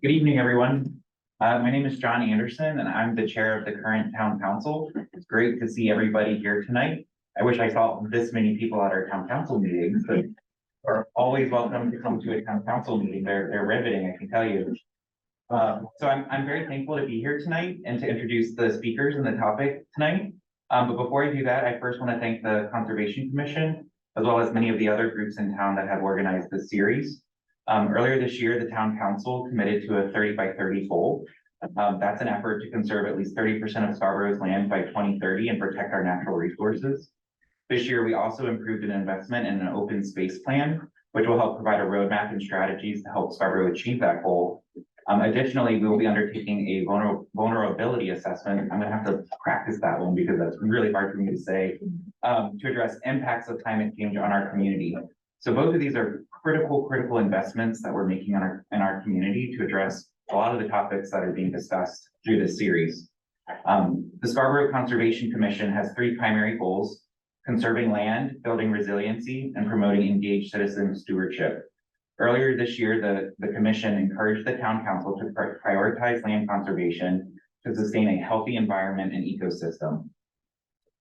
Good evening, everyone. My name is John Anderson, and I'm the chair of the current town council. It's great to see everybody here tonight. I wish I saw this many people at our town council meetings, but are always welcome to come to a town council meeting. They're riveting, I can tell you. So I'm very thankful to be here tonight and to introduce the speakers and the topic tonight. But before I do that, I first want to thank the Conservation Commission, as well as many of the other groups in town that have organized this series. Earlier this year, the town council committed to a 30 by 30 goal. That's an effort to conserve at least 30% of Scarborough's land by 2030 and protect our natural resources. This year, we also improved an investment in an open space plan, which will help provide a roadmap and strategies to help Scarborough achieve that goal. Additionally, we will be undertaking a vulnerability assessment. I'm going to have to practice that one because that's really hard for me to say, to address impacts of climate change on our community. So both of these are critical investments that we're making in our community to address a lot of the topics that are being discussed through this series. The Scarborough Conservation Commission has three primary goals: conserving land, building resiliency, and promoting engaged citizen stewardship. Earlier this year, the commission encouraged the town council to prioritize land conservation to sustain a healthy environment and ecosystem.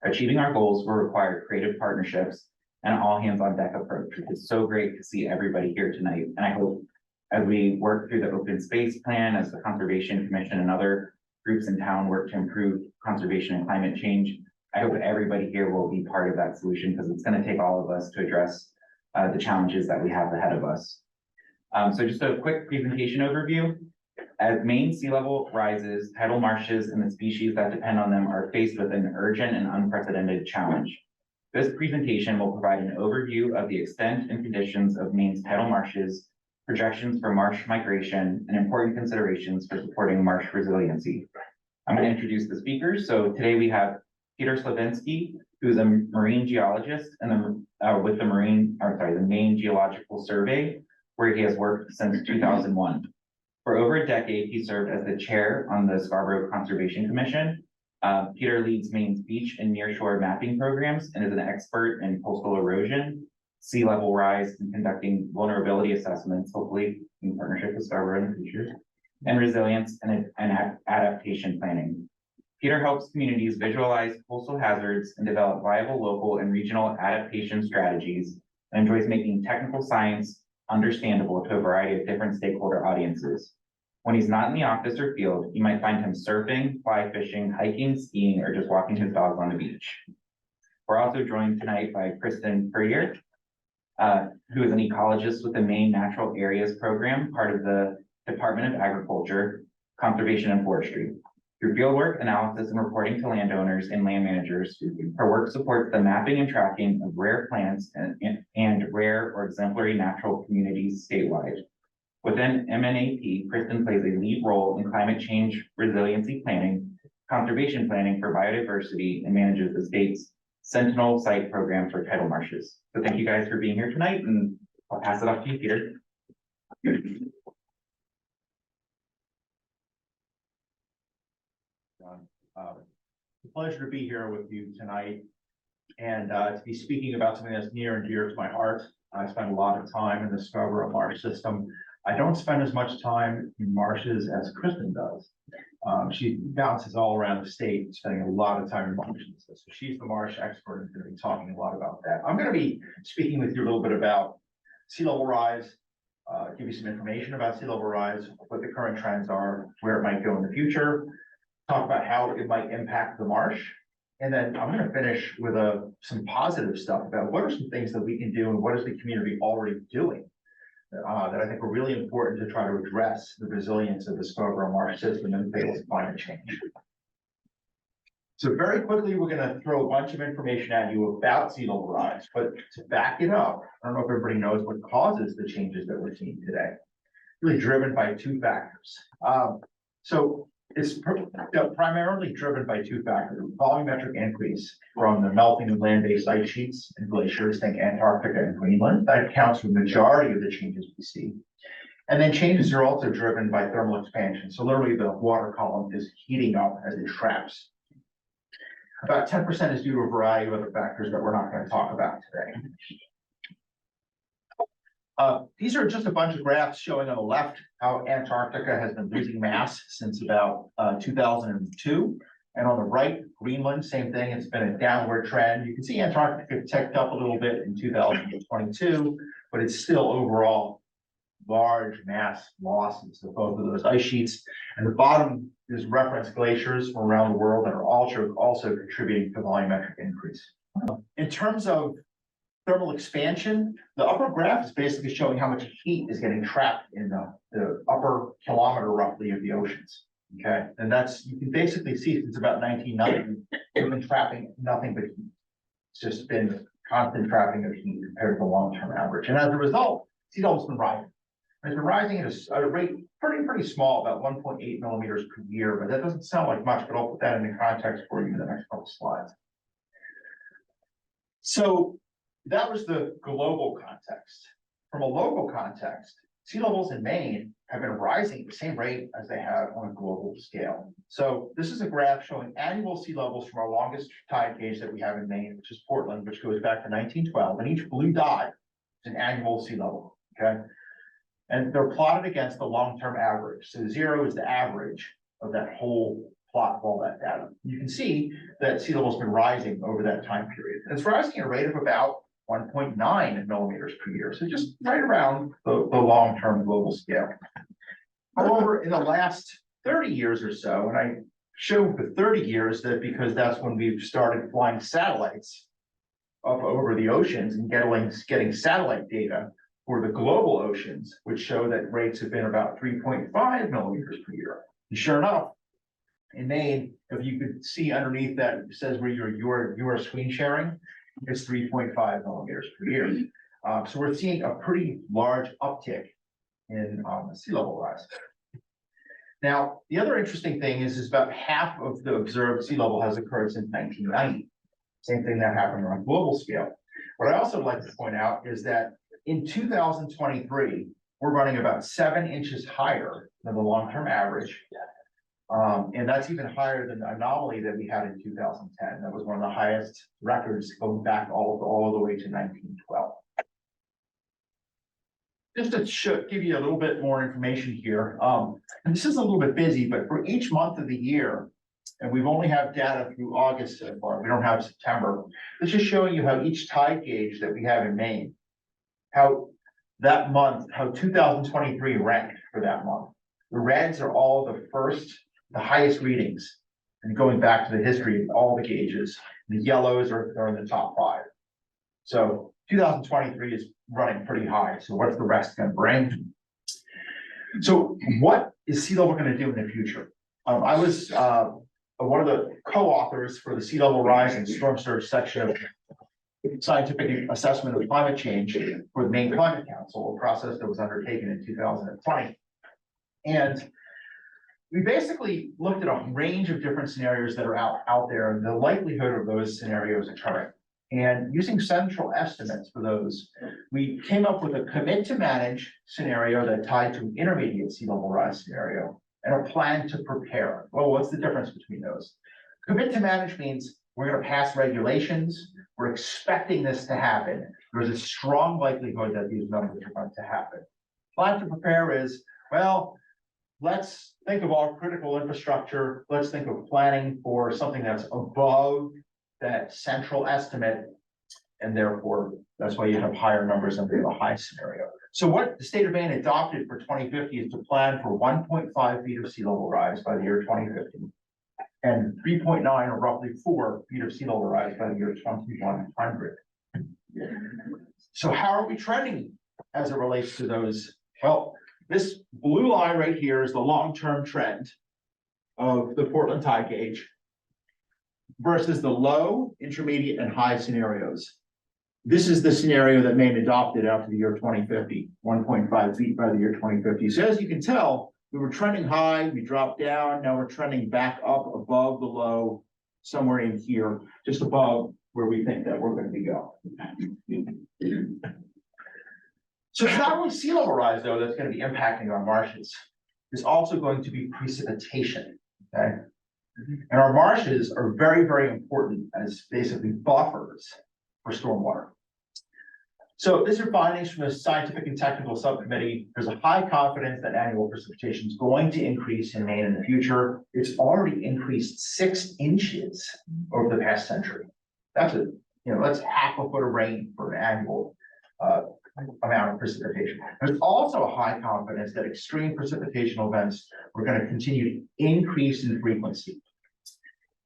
Achieving our goals will require creative partnerships and all hands on deck approach. It's so great to see everybody here tonight. And I hope as we work through the open space plan, as the Conservation Commission and other groups in town work to improve conservation and climate change, I hope everybody here will be part of that solution, because it's going to take all of us to address the challenges that we have ahead of us. So just a quick presentation overview. As Maine sea level rises, tidal marshes and the species that depend on them are faced with an urgent and unprecedented challenge. This presentation will provide an overview of the extent and conditions of Maine's tidal marshes, projections for marsh migration, and important considerations for supporting marsh resiliency. I'm going to introduce the speakers. So today we have Peter Slovinsky, who is a marine geologist and with the Maine Geological Survey, where he has worked since 2001. For over a decade, he served as the chair on the Scarborough Conservation Commission. Peter leads Maine's beach and nearshore mapping programs and is an expert in coastal erosion, sea level rise, and conducting vulnerability assessments, hopefully in partnership with Scarborough in the future, and resilience and adaptation planning. Peter helps communities visualize coastal hazards and develop viable local and regional adaptation strategies, and enjoys making technical science understandable to a variety of different stakeholder audiences. When he's not in the office or field, you might find him surfing, fly fishing, hiking, skiing, or just walking his dogs on the beach. We're also joined tonight by Kristen Puryear, who is an ecologist with the Maine Natural Areas Program, part of the Department of Agriculture, Conservation and Forestry. Through fieldwork, analysis, and reporting to landowners and land managers, her work supports the mapping and tracking of rare plants and rare or exemplary natural communities statewide. Within MNAP, Kristen plays a lead role in climate change resiliency planning, conservation planning for biodiversity, and manages the state's Sentinel site program for tidal marshes. So thank you guys for being here tonight, and I'll pass it off to you, Peter. It's a pleasure to be here with you tonight and to be speaking about something that's near and dear to my heart. I spend a lot of time in the Scarborough Marsh system. I don't spend as much time in marshes as Kristen does. She bounces all around the state, spending a lot of time in marshes. So she's the marsh expert and going to be talking a lot about that. I'm going to be speaking with you a little bit about sea level rise, give you some information about sea level rise, what the current trends are, where it might go in the future, talk about how it might impact the marsh. And then I'm going to finish with some positive stuff about what are some things that we can do and what is the community already doing that I think are really important to try to address the resilience of the Scarborough Marsh system in the face of climate change. So very quickly, we're going to throw a bunch of information at you about sea level rise, but to back it up, I don't know if everybody knows what causes the changes that we're seeing today. Really driven by two factors. So it's primarily driven by two factors: volumetric increase from the melting of land-based ice sheets and glaciers, think Antarctica and Greenland. That accounts for the majority of the changes we see. And then changes are also driven by thermal expansion. So literally the water column is heating up as it traps. About 10% is due to a variety of other factors that we're not going to talk about today. These are just a bunch of graphs showing on the left how Antarctica has been losing mass since about 2002. And on the right, Greenland, same thing, it's been a downward trend. You can see Antarctica ticked up a little bit in 2022, but it's still overall large mass losses of both of those ice sheets. And the bottom is reference glaciers from around the world that are also contributing to volumetric increase. In terms of thermal expansion, the upper graph is basically showing how much heat is getting trapped in the upper kilometer roughly of the oceans. Okay, and that's, you can basically see since about 1990, we've been trapping nothing but heat. It's just been constant trapping of heat compared to the long-term average. And as a result, sea level's been rising. It's been rising at a rate pretty small, about 1.8 millimeters per year, but that doesn't sound like much, but I'll put that into context for you in the next couple of slides. So that was the global context. From a local context, sea levels in Maine have been rising at the same rate as they have on a global scale. So this is a graph showing annual sea levels from our longest tide gauge that we have in Maine, which is Portland, which goes back to 1912, and each blue dot is an annual sea level, okay? And they're plotted against the long-term average. So 0 is the average of that whole plot of all that data. You can see that sea level's been rising over that time period. And it's rising at a rate of about 1.9 millimeters per year. So just right around the long-term global scale. However, in the last 30 years or so, and I showed the 30 years that because that's when we've started flying satellites up over the oceans and getting satellite data for the global oceans, which show that rates have been about 3.5 millimeters per year. And sure enough, in Maine, if you could see underneath that, it says where you are screen sharing, it's 3.5 millimeters per year. So we're seeing a pretty large uptick in sea level rise. Now, the other interesting thing is about half of the observed sea level has occurred since 1990. Same thing that happened on a global scale. What I also like to point out is that in 2023, we're running about 7 inches higher than the long-term average. And that's even higher than the anomaly that we had in 2010. That was one of the highest records going back all the way to 1912. Just to give you a little bit more information here, and this is a little bit busy, but for each month of the year, and we've only have data through August so far, we don't have September. This is showing you how each tide gauge that we have in Maine, how that month, how 2023 ranked for that month. The reds are all the highest readings, and going back to the history of all the gauges. The yellows are in the top 5. So 2023 is running pretty high. So what's the rest going to bring? So what is sea level going to do in the future? I was one of the co-authors for the sea level rise and storm surge section of scientific assessment of climate change for the Maine Climate Council, a process that was undertaken in 2020. And we basically looked at a range of different scenarios that are out there and the likelihood of those scenarios occurring. And using central estimates for those, we came up with a commit to manage scenario that tied to an intermediate sea level rise scenario and a plan to prepare. Well, what's the difference between those? Commit to manage means we're going to pass regulations. We're expecting this to happen. There's a strong likelihood that these numbers are going to happen. Plan to prepare is, well, let's think of our critical infrastructure. Let's think of planning for something that's above that central estimate. And therefore, that's why you have higher numbers under the high scenario. So what the state of Maine adopted for 2050 is to plan for 1.5 feet of sea level rise by the year 2050. And 3.9 or roughly 4 feet of sea level rise by the year 2100. So how are we trending as it relates to those? Well, this blue line right here is the long-term trend of the Portland tide gauge versus the low, intermediate, and high scenarios. This is the scenario that Maine adopted after the year 2050, 1.5 feet by the year 2050. So as you can tell, we were trending high, we dropped down, now we're trending back up above the low, somewhere in here, just above where we think that we're going to be going. So it's not only sea level rise, though, that's going to be impacting our marshes. There's also going to be precipitation, okay? And our marshes are very, very important as basically buffers for stormwater. So these are findings from the Scientific and Technical Subcommittee. There's a high confidence that annual precipitation is going to increase in Maine in the future. It's already increased 6 inches over the past century. That's that's half a foot of rain for an annual amount of precipitation. There's also a high confidence that extreme precipitation events are going to continue to increase in frequency.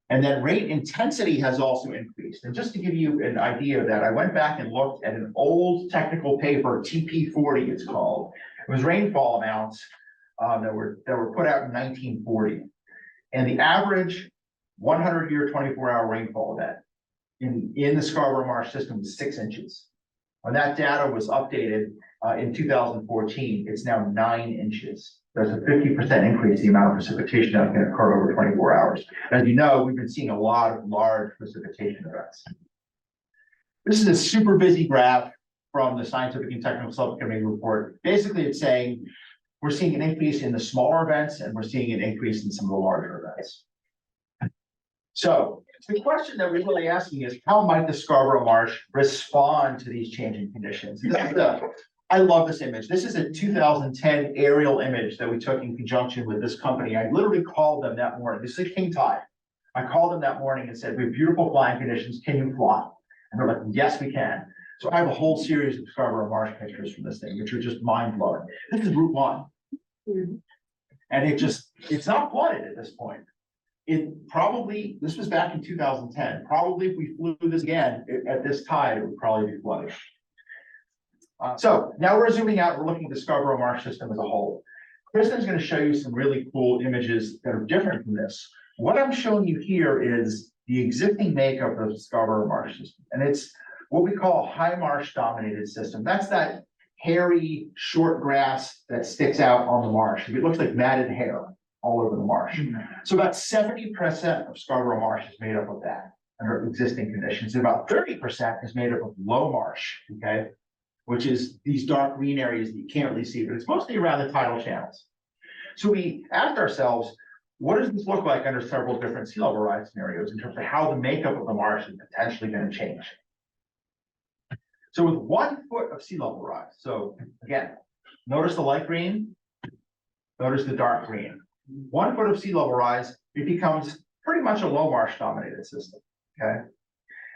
And then rate intensity has also increased. And just to give you an idea of that, I went back and looked at an old technical paper, TP40 it's called. It was rainfall amounts that were put out in 1940. And the average 100-year, 24-hour rainfall event in the Scarborough Marsh system was 6 inches. When that data was updated in 2014, it's now 9 inches. There's a 50% increase in the amount of precipitation that can occur over 24 hours. As you know, we've been seeing a lot of large precipitation events. This is a super busy graph from the Scientific and Technical Subcommittee report. Basically, it's saying we're seeing an increase in the smaller events and we're seeing an increase in some of the larger events. So the question that we're really asking is, how might the Scarborough Marsh respond to these changing conditions? I love this image. This is a 2010 aerial image that we took in conjunction with this company. I literally called them that morning. This is king tide. I called them that morning and said, we have beautiful flying conditions. Can you fly? And they're like, yes, we can. So I have a whole series of Scarborough Marsh pictures from this thing, which are just mind blowing. This is Route 1. And it's not flooded at this point. This was back in 2010. Probably if we flew this again at this tide, it would probably be flooded. So now we're zooming out, we're looking at the Scarborough Marsh system as a whole. Kristen's going to show you some really cool images that are different from this. What I'm showing you here is the existing makeup of the Scarborough Marsh system. And it's what we call a high marsh dominated system. That's that hairy, short grass that sticks out on the marsh. It looks like matted hair all over the marsh. So about 70% of Scarborough Marsh is made up of that under existing conditions. And about 30% is made up of low marsh, okay? Which is these dark green areas that you can't really see, but it's mostly around the tidal channels. So we asked ourselves, what does this look like under several different sea level rise scenarios in terms of how the makeup of the marsh is potentially going to change? So with 1 foot of sea level rise, so again, notice the light green, notice the dark green. 1 foot of sea level rise, it becomes pretty much a low marsh dominated system, okay?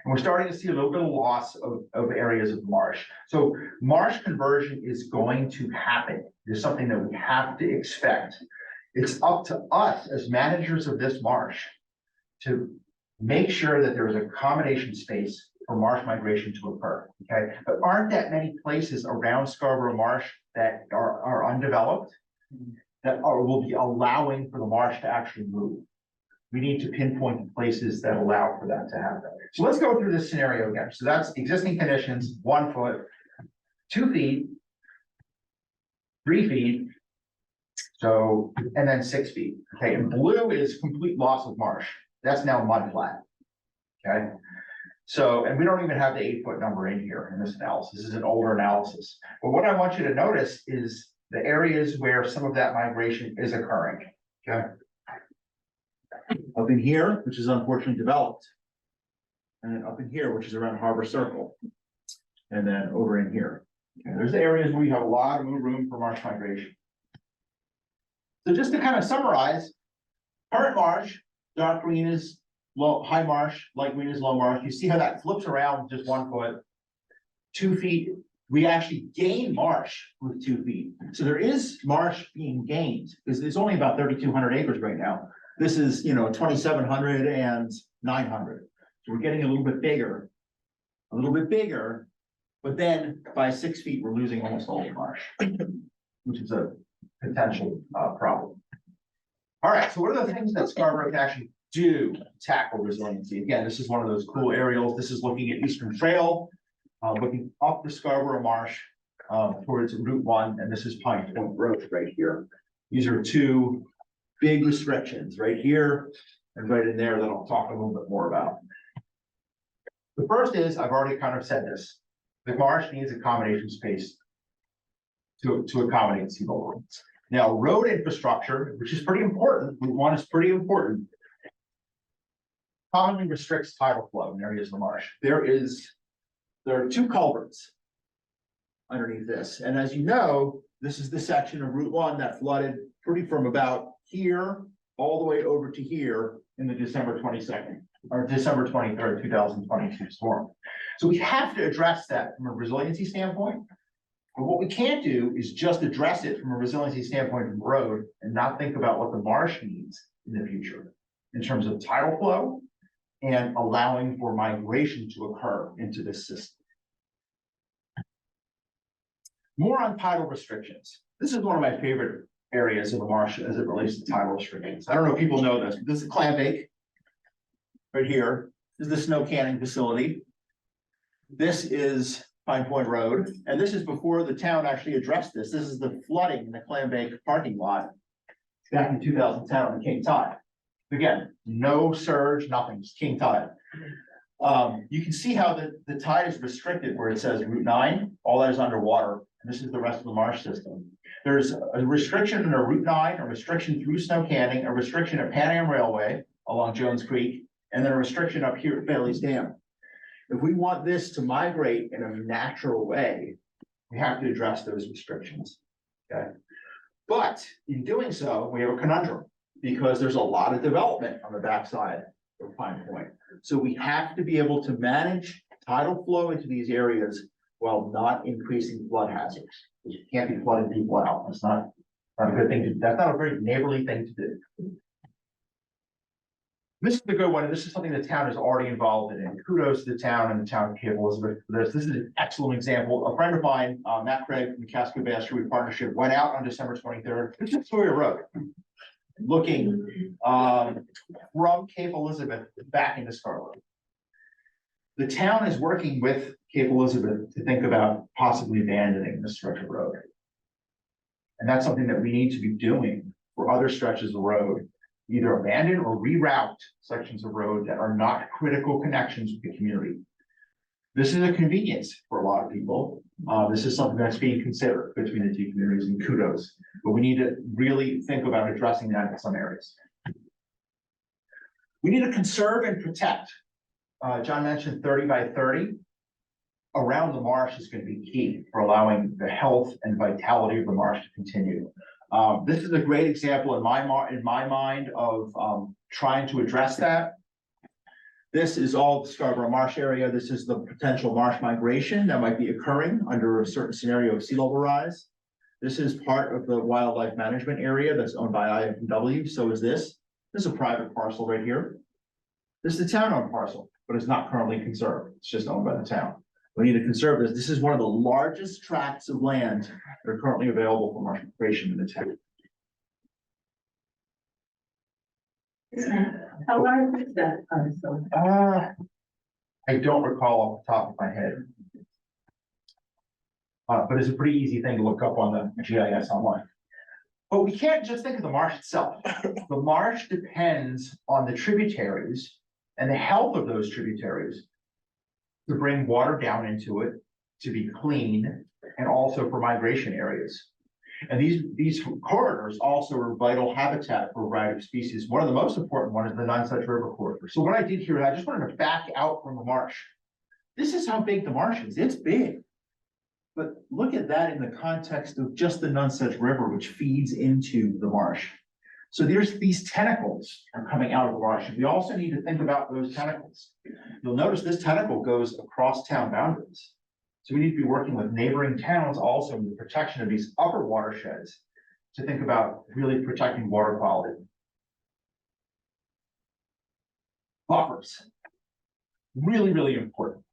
And we're starting to see a little bit of loss of areas of marsh. So marsh conversion is going to happen. It's something that we have to expect. It's up to us as managers of this marsh to make sure that there is accommodation space for marsh migration to occur, okay? But aren't that many places around Scarborough Marsh that are undeveloped, that will be allowing for the marsh to actually move? We need to pinpoint the places that allow for that to happen. So let's go through this scenario again. So that's existing conditions, 1 foot, 2 feet, 3 feet, so, and then 6 feet. Okay, and blue is complete loss of marsh. That's now mud flat. Okay, so, and we don't even have the 8 foot number in here in this analysis. This is an older analysis. But what I want you to notice is the areas where some of that migration is occurring. Okay. Up in here, which is unfortunately developed. And then up in here, which is around Harbor Circle. And then over in here. Okay, there's the areas where you have a lot of room for marsh migration. So just to kind of summarize, current marsh, dark green is low, high marsh, light green is low marsh. You see how that flips around just 1 foot, 2 feet. We actually gain marsh with 2 feet. So there is marsh being gained because it's only about 3,200 acres right now. This is, 2,700 and 900. So we're getting a little bit bigger, but then by 6 feet, we're losing almost all the marsh, which is a potential problem. All right, so what are the things that Scarborough can actually do to tackle resiliency? Again, this is one of those cool aerials. This is looking at Eastern Trail, looking up the Scarborough Marsh towards Route 1, and this is Pine Point Road right here. These are two big restrictions right here and right in there that I'll talk a little bit more about. The first is, I've already kind of said this, the marsh needs accommodation space to accommodate sea level rise. Now, road infrastructure, which is pretty important, Route 1 is pretty important, commonly restricts tidal flow in areas of the marsh. There are 2 culverts underneath this. And as you know, this is the section of Route 1 that flooded pretty from about here all the way over to here in the December 22nd or December 23rd, 2022 storm. So we have to address that from a resiliency standpoint. But what we can't do is just address it from a resiliency standpoint from the road and not think about what the marsh needs in the future in terms of tidal flow and allowing for migration to occur into this system. More on tidal restrictions. This is one of my favorite areas of the marsh as it relates to tidal restrictions. I don't know if people know this, but this is clam bake. Right here. This is the snow canning facility. This is Pine Point Road, and this is before the town actually addressed this. This is the flooding in the clam bake parking lot back in 2010 on the king tide. Again, no surge, nothing, just king tide. You can see how the tide is restricted where it says Route 9, all that is underwater, and this is the rest of the marsh system. There's a restriction under Route 9, a restriction through snow canning, a restriction at Pan Am Railway along Jones Creek, and then a restriction up here at Bailey's Dam. If we want this to migrate in a natural way, we have to address those restrictions, okay? But in doing so, we have a conundrum because there's a lot of development on the backside of Pine Point. So we have to be able to manage tidal flow into these areas while not increasing flood hazards. You can't be flooding people out. That's not a good thing to do. That's not a very neighborly thing to do. This is the good one, and this is something the town is already involved in. Kudos to the town and the town of Cape Elizabeth for this. This is an excellent example. A friend of mine, Matt Craig from the Casco Bay Estuary Partnership, went out on December 23rd. This is Sawyer Road, looking from Cape Elizabeth back into Scarborough. The town is working with Cape Elizabeth to think about possibly abandoning this stretch of road. And that's something that we need to be doing for other stretches of road. Either abandon or reroute sections of road that are not critical connections with the community. This is a convenience for a lot of people. This is something that's being considered between the two communities, and kudos. But we need to really think about addressing that in some areas. We need to conserve and protect. John mentioned 30 by 30. Around the marsh is going to be key for allowing the health and vitality of the marsh to continue. This is a great example in my mind of trying to address that. This is all the Scarborough Marsh area. This is the potential marsh migration that might be occurring under a certain scenario of sea level rise. This is part of the wildlife management area that's owned by IFMW. So is this. This is a private parcel right here. This is the town-owned parcel, but it's not currently conserved. It's just owned by the town. We need to conserve this. This is one of the largest tracts of land that are currently available for marsh migration in the town. How large is that parcel? I don't recall off the top of my head. But it's a pretty easy thing to look up on the GIS online. But we can't just think of the marsh itself. The marsh depends on the tributaries and the health of those tributaries to bring water down into it, to be clean, and also for migration areas. And these corridors also are vital habitat for a variety of species. One of the most important one is the Nonsuch River corridor. So what I did here, I just wanted to back out from the marsh. This is how big the marsh is. It's big. But look at that in the context of just the Nonsuch River, which feeds into the marsh. So there's these tentacles are coming out of the marsh. And we also need to think about those tentacles. You'll notice this tentacle goes across town boundaries. So we need to be working with neighboring towns also in the protection of these upper watersheds to think about really protecting water quality. Buffers. Really, really important.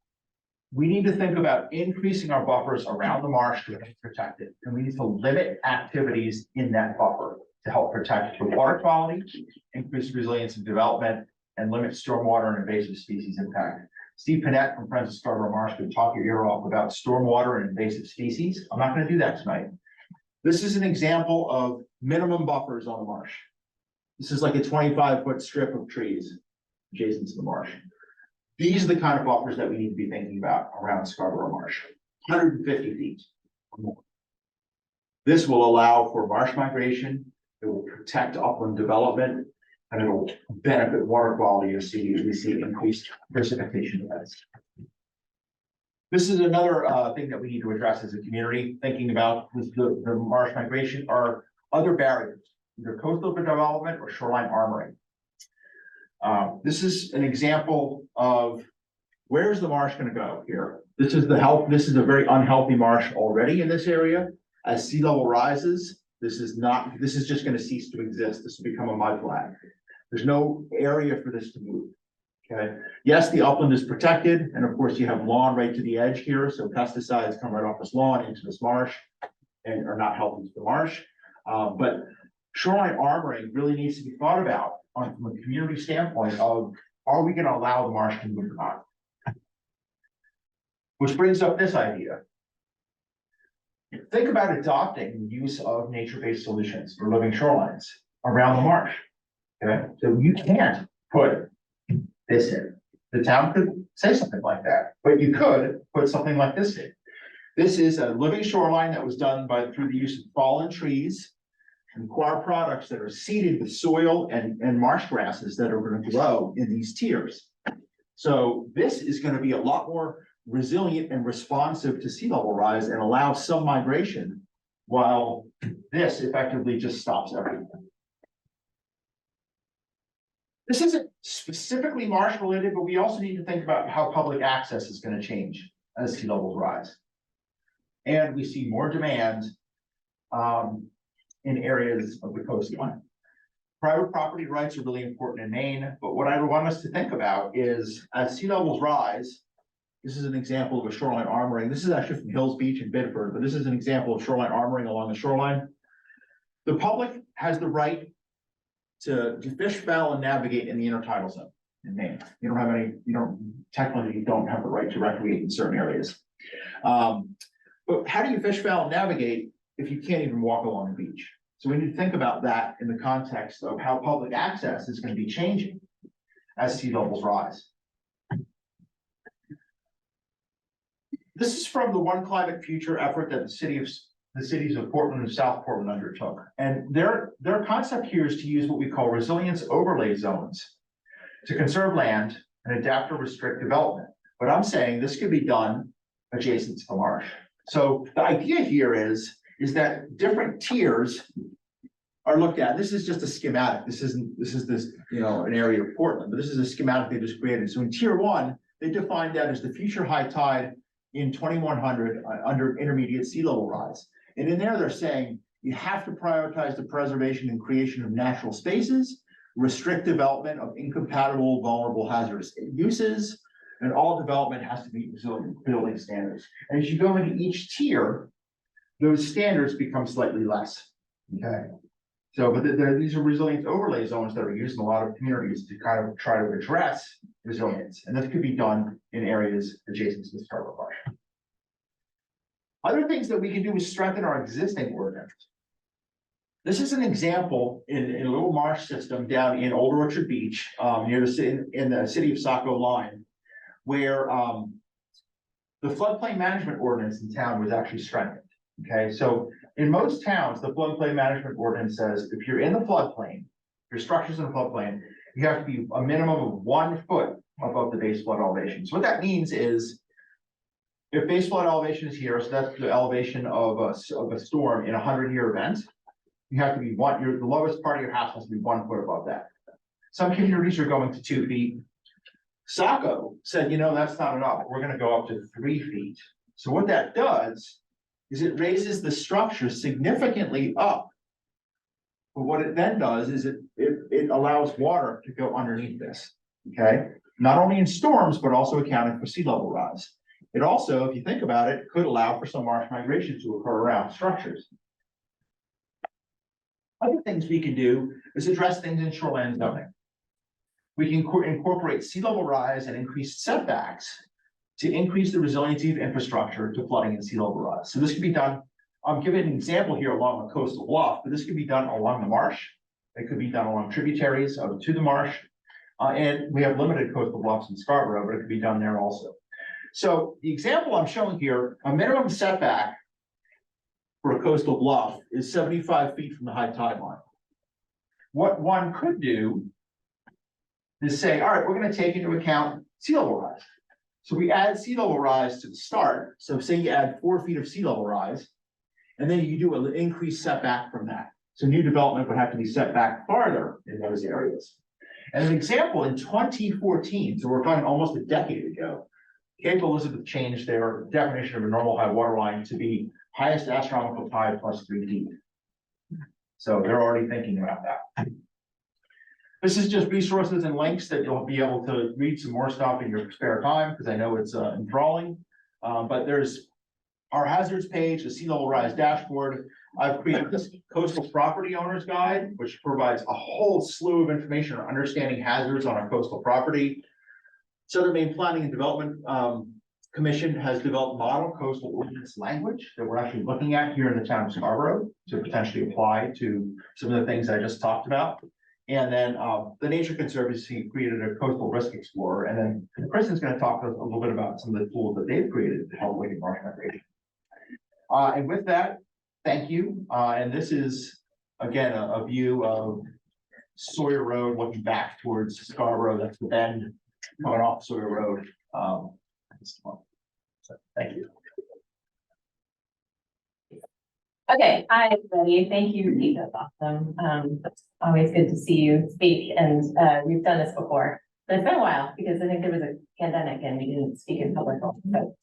We need to think about increasing our buffers around the marsh to protect it. And we need to limit activities in that buffer to help protect the water quality, increase resilience and development, and limit stormwater and invasive species impact. Steve Panett from Friends of Scarborough Marsh could talk your ear off about stormwater and invasive species. I'm not going to do that tonight. This is an example of minimum buffers on the marsh. This is like a 25-foot strip of trees adjacent to the marsh. These are the kind of buffers that we need to be thinking about around Scarborough Marsh. 150 feet or more. This will allow for marsh migration. It will protect upland development, and it will benefit water quality as we see increased precipitation events. This is another thing that we need to address as a community, thinking about the marsh migration are other barriers, either coastal development or shoreline armoring. This is an example of where's the marsh going to go here. This is a very unhealthy marsh already in this area. As sea level rises, this is just going to cease to exist. This will become a mudflat. There's no area for this to move. Okay. Yes, the upland is protected, and of course you have lawn right to the edge here, so pesticides come right off this lawn into this marsh and are not helping to the marsh. But shoreline armoring really needs to be thought about from a community standpoint of, are we going to allow the marsh to move or not? Which brings up this idea. Think about adopting the use of nature-based solutions for living shorelines around the marsh. Okay, so you can't put this in. The town could say something like that, but you could put something like this in. This is a living shoreline that was done through the use of fallen trees and coir products that are seeded with soil and marsh grasses that are going to grow in these tiers. So this is going to be a lot more resilient and responsive to sea level rise and allow some migration, while this effectively just stops everything. This isn't specifically marsh related, but we also need to think about how public access is going to change as sea levels rise. And we see more demand in areas of the coastline. Private property rights are really important in Maine, but what I want us to think about is as sea levels rise, this is an example of a shoreline armoring. This is actually from Hills Beach in Biddeford, but this is an example of shoreline armoring along the shoreline. The public has the right to fish, foul, and navigate in the intertidal zone in Maine. Technically you don't have the right to recreate in certain areas. But how do you fish, foul, and navigate if you can't even walk along the beach? So we need to think about that in the context of how public access is going to be changing as sea levels rise. This is from the One Climate Future effort that the cities of Portland and South Portland undertook. And their concept here is to use what we call resilience overlay zones to conserve land and adapt or restrict development. But I'm saying this could be done adjacent to the marsh. So the idea here is that different tiers are looked at. This is just a schematic. This is an area of Portland, but this is a schematic they just created. So in tier 1, they defined that as the future high tide in 2100 under intermediate sea level rise. And in there, they're saying you have to prioritize the preservation and creation of natural spaces, restrict development of incompatible, vulnerable, hazardous uses, and all development has to meet resilient building standards. And as you go into each tier, those standards become slightly less. Okay. So, but these are resilience overlay zones that are used in a lot of communities to kind of try to address resilience. And this could be done in areas adjacent to the Scarborough Marsh. Other things that we can do is strengthen our existing ordinance. This is an example in a little marsh system down in Old Orchard Beach, near the city of Saco line, where the floodplain management ordinance in town was actually strengthened. Okay, so in most towns, the floodplain management ordinance says if you're in the floodplain, your structure's in the floodplain, you have to be a minimum of 1 foot above the base flood elevation. So what that means is, if base flood elevation is here, so that's the elevation of a storm in a 100-year event, you have to be the lowest part of your house has to be 1 foot above that. Some communities are going to 2 feet. Saco said, that's not enough. We're going to go up to 3 feet. So what that does is it raises the structure significantly up. But what it then does is it allows water to go underneath this. Okay, not only in storms, but also accounting for sea level rise. It also, if you think about it, could allow for some marsh migration to occur around structures. Other things we can do is address things in shoreland zoning. We can incorporate sea level rise and increased setbacks to increase the resiliency of infrastructure to flooding and sea level rise. So this can be done, I'm giving an example here along a coastal bluff, but this could be done along the marsh. It could be done along tributaries to the marsh. And we have limited coastal bluffs in Scarborough, but it could be done there also. So the example I'm showing here, a minimum setback for a coastal bluff is 75 feet from the high tide line. What one could do is say, all right, we're going to take into account sea level rise. So we add sea level rise to the start. So say you add 4 feet of sea level rise, and then you do an increased setback from that. So new development would have to be set back farther in those areas. As an example, in 2014, so we're talking almost a decade ago, Cape Elizabeth changed their definition of a normal high water line to be highest astronomical tide plus 3 feet. So they're already thinking about that. This is just resources and links that you'll be able to read some more stuff in your spare time, because I know it's enthralling. But there's our hazards page, the sea level rise dashboard. I've created this coastal property owners guide, which provides a whole slew of information on understanding hazards on a coastal property. Southern Maine Planning and Development Commission has developed model coastal ordinance language that we're actually looking at here in the town of Scarborough to potentially apply to some of the things I just talked about. And then the Nature Conservancy created a coastal risk explorer. And then Kristen's going to talk a little bit about some of the tools that they've created to help with marsh migration. And with that, thank you. And this is, again, a view of Sawyer Road looking back towards Scarborough. That's the bend coming off Sawyer Road. So, thank you. Okay, hi everybody. Thank you, Pete. That's awesome. It's always good to see you speak, and we've done this before, but it's been a while because I think there was a pandemic and we didn't speak in public. So,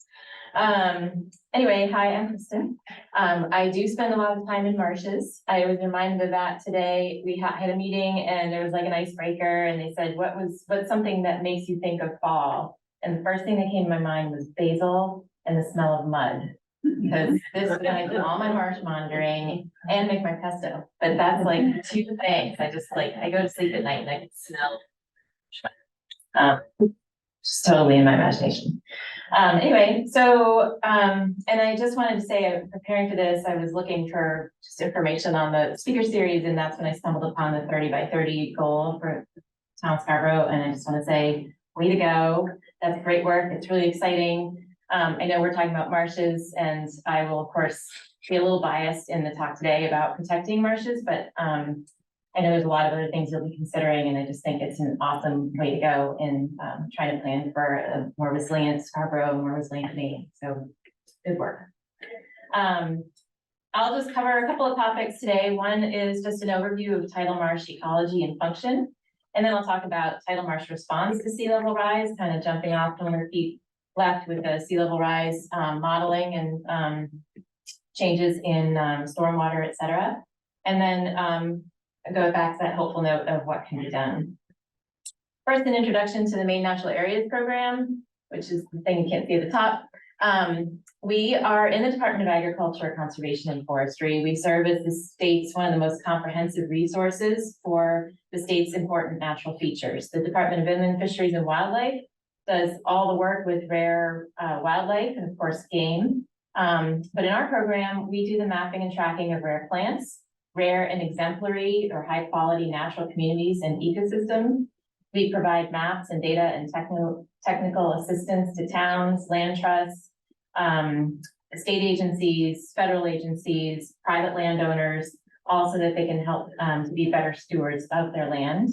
anyway, hi, I'm Kristen. I do spend a lot of time in marshes. I was reminded of that today. We had a meeting and there was like an icebreaker, and they said, what's something that makes you think of fall? And the first thing that came to my mind was basil and the smell of mud. Because this is when I do all my marsh monitoring and make my pesto. But that's like 2 things. I go to sleep at night and I can smell. Just totally in my imagination. Anyway, so, and I just wanted to say, preparing for this, I was looking for just information on the speaker series, and that's when I stumbled upon the 30 by 30 goal for town Scarborough. And I just want to say, way to go. That's great work. It's really exciting. I know we're talking about marshes, and I will, of course, be a little biased in the talk today about protecting marshes, but I know there's a lot of other things you'll be considering, and I just think it's an awesome way to go in trying to plan for a more resilient Scarborough, more resilient Maine. So good work. I'll just cover a couple of topics today. One is just an overview of tidal marsh ecology and function, and then I'll talk about tidal marsh response to sea level rise, kind of jumping off from where Pete left with the sea level rise modeling and changes in stormwater, et cetera. And then go back to that hopeful note of what can be done. First, an introduction to the Maine Natural Areas Program, which is the thing you can't see at the top. We are in the Department of Agriculture, Conservation, and Forestry. We serve as the state's one of the most comprehensive resources for the state's important natural features. The Department of Inland Fisheries and Wildlife does all the work with rare wildlife and of course game. But in our program, we do the mapping and tracking of rare plants, rare and exemplary or high quality natural communities and ecosystems. We provide maps and data and technical assistance to towns, land trusts, state agencies, federal agencies, private landowners, all so that they can help to be better stewards of their land.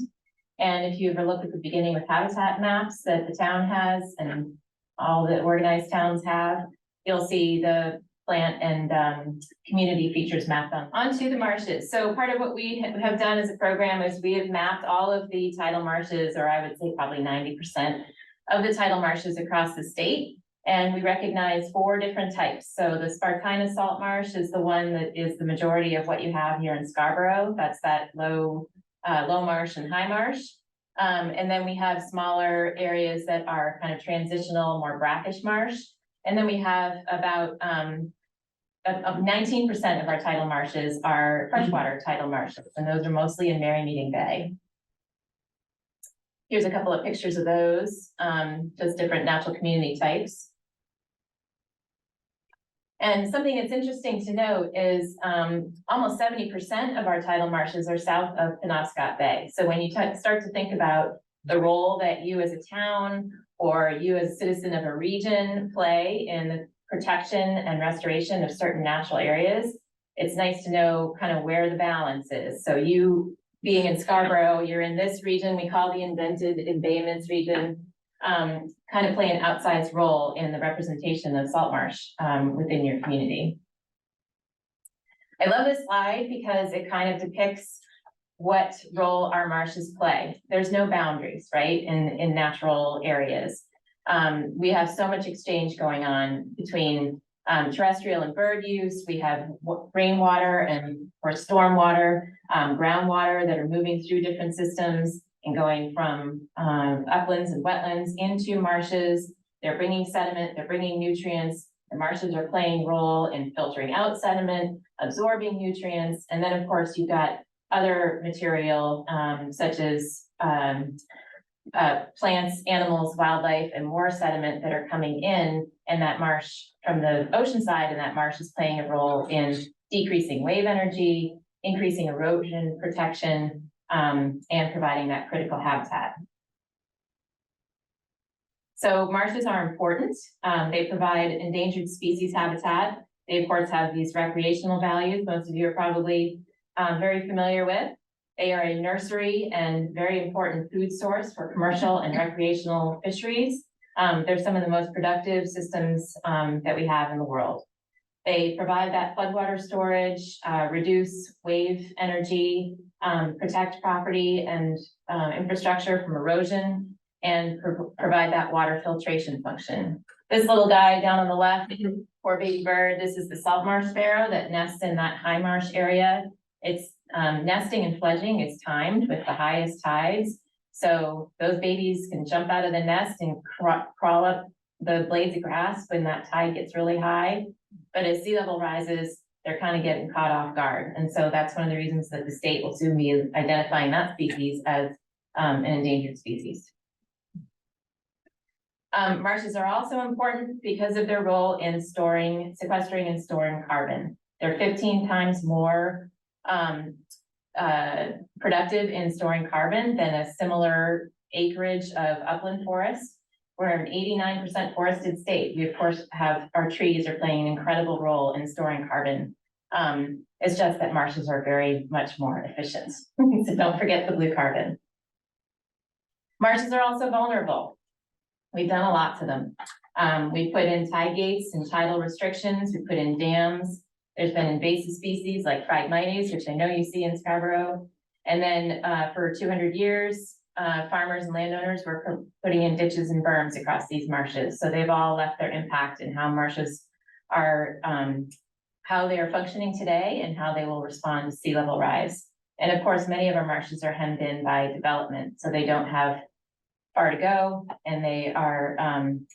And if you ever look at the beginning with habitat maps that the town has and all the organized towns have, you'll see the plant and community features mapped onto the marshes. So part of what we have done as a program is we have mapped all of the tidal marshes, or I would say probably 90% of the tidal marshes across the state. And we recognize 4 different types. So the Spartina salt marsh is the one that is the majority of what you have here in Scarborough. That's that low marsh and high marsh. And then we have smaller areas that are kind of transitional, more brackish marsh. And then we have about 19% of our tidal marshes are freshwater tidal marshes, and those are mostly in Merrymeeting Bay. Here's a couple of pictures of those, just different natural community types. And something that's interesting to note is almost 70% of our tidal marshes are south of Penobscot Bay. So when you start to think about the role that you as a town or you as a citizen of a region play in the protection and restoration of certain natural areas, it's nice to know kind of where the balance is. So you being in Scarborough, you're in this region we call the indented embayments region. kind of play an outsized role in the representation of salt marsh within your community. I love this slide because it kind of depicts what role our marshes play. There's no boundaries, right, in natural areas. We have so much exchange going on between terrestrial and bird use. We have rainwater or stormwater, groundwater that are moving through different systems and going from uplands and wetlands into marshes. They're bringing sediment, they're bringing nutrients. The marshes are playing a role in filtering out sediment, absorbing nutrients, and then of course you've got other material such as plants, animals, wildlife, and more sediment that are coming in, and that marsh from the ocean side, and that marsh is playing a role in decreasing wave energy, increasing erosion protection, and providing that critical habitat. So marshes are important. They provide endangered species habitat. They of course have these recreational values most of you are probably very familiar with. They are a nursery and very important food source for commercial and recreational fisheries. They're some of the most productive systems that we have in the world. They provide that floodwater storage, reduce wave energy, protect property and infrastructure from erosion, and provide that water filtration function. This little guy down on the left, poor baby bird, this is the salt marsh sparrow that nests in that high marsh area. Its nesting and fledging is timed with the highest tides. So those babies can jump out of the nest and crawl up the blades of grass when that tide gets really high. But as sea level rises, they're kind of getting caught off guard. And so that's one of the reasons that the state will soon be identifying that species as an endangered species. Marshes are also important because of their role in sequestering and storing carbon. They're 15 times more productive in storing carbon than a similar acreage of upland forests. We're an 89% forested state. We of course have our trees are playing an incredible role in storing carbon. It's just that marshes are very much more efficient. So don't forget the blue carbon. Marshes are also vulnerable. We've done a lot to them. We put in tide gates and tidal restrictions. We put in dams. There's been invasive species like phragmites, which I know you see in Scarborough. And then for 200 years, farmers and landowners were putting in ditches and berms across these marshes. So they've all left their impact in how marshes are, how they are functioning today and how they will respond to sea level rise. And of course, many of our marshes are hemmed in by development, so they don't have far to go, and they are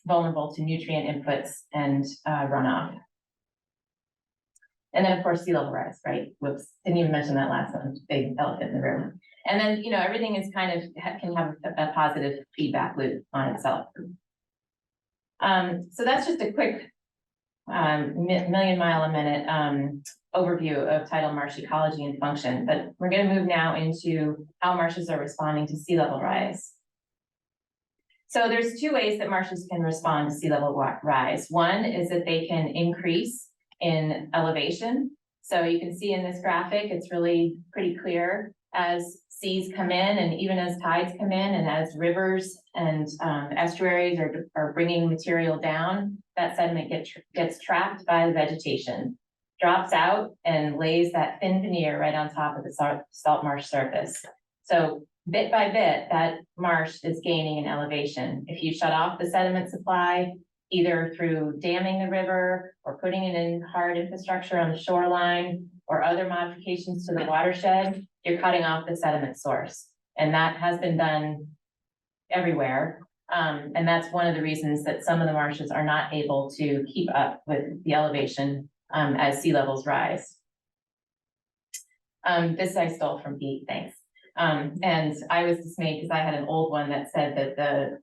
vulnerable to nutrient inputs and runoff. And then of course, sea level rise, right? Whoops, didn't even mention that last one, big elephant in the room. And then, you know, everything is kind of, can have a positive feedback loop on itself. So that's just a quick million mile a minute overview of tidal marsh ecology and function, but we're going to move now into how marshes are responding to sea level rise. So there's two ways that marshes can respond to sea level rise. One is that they can increase in elevation. So you can see in this graphic, it's really pretty clear as seas come in and even as tides come in and as rivers and estuaries are bringing material down, that sediment gets trapped by the vegetation, drops out and lays that thin veneer right on top of the salt marsh surface. So bit by bit, that marsh is gaining in elevation. If you shut off the sediment supply, either through damming the river or putting it in hard infrastructure on the shoreline or other modifications to the watershed, you're cutting off the sediment source. And that has been done everywhere. And that's one of the reasons that some of the marshes are not able to keep up with the elevation as sea levels rise. This I stole from Pete, thanks. And I was dismayed because I had an old one that said that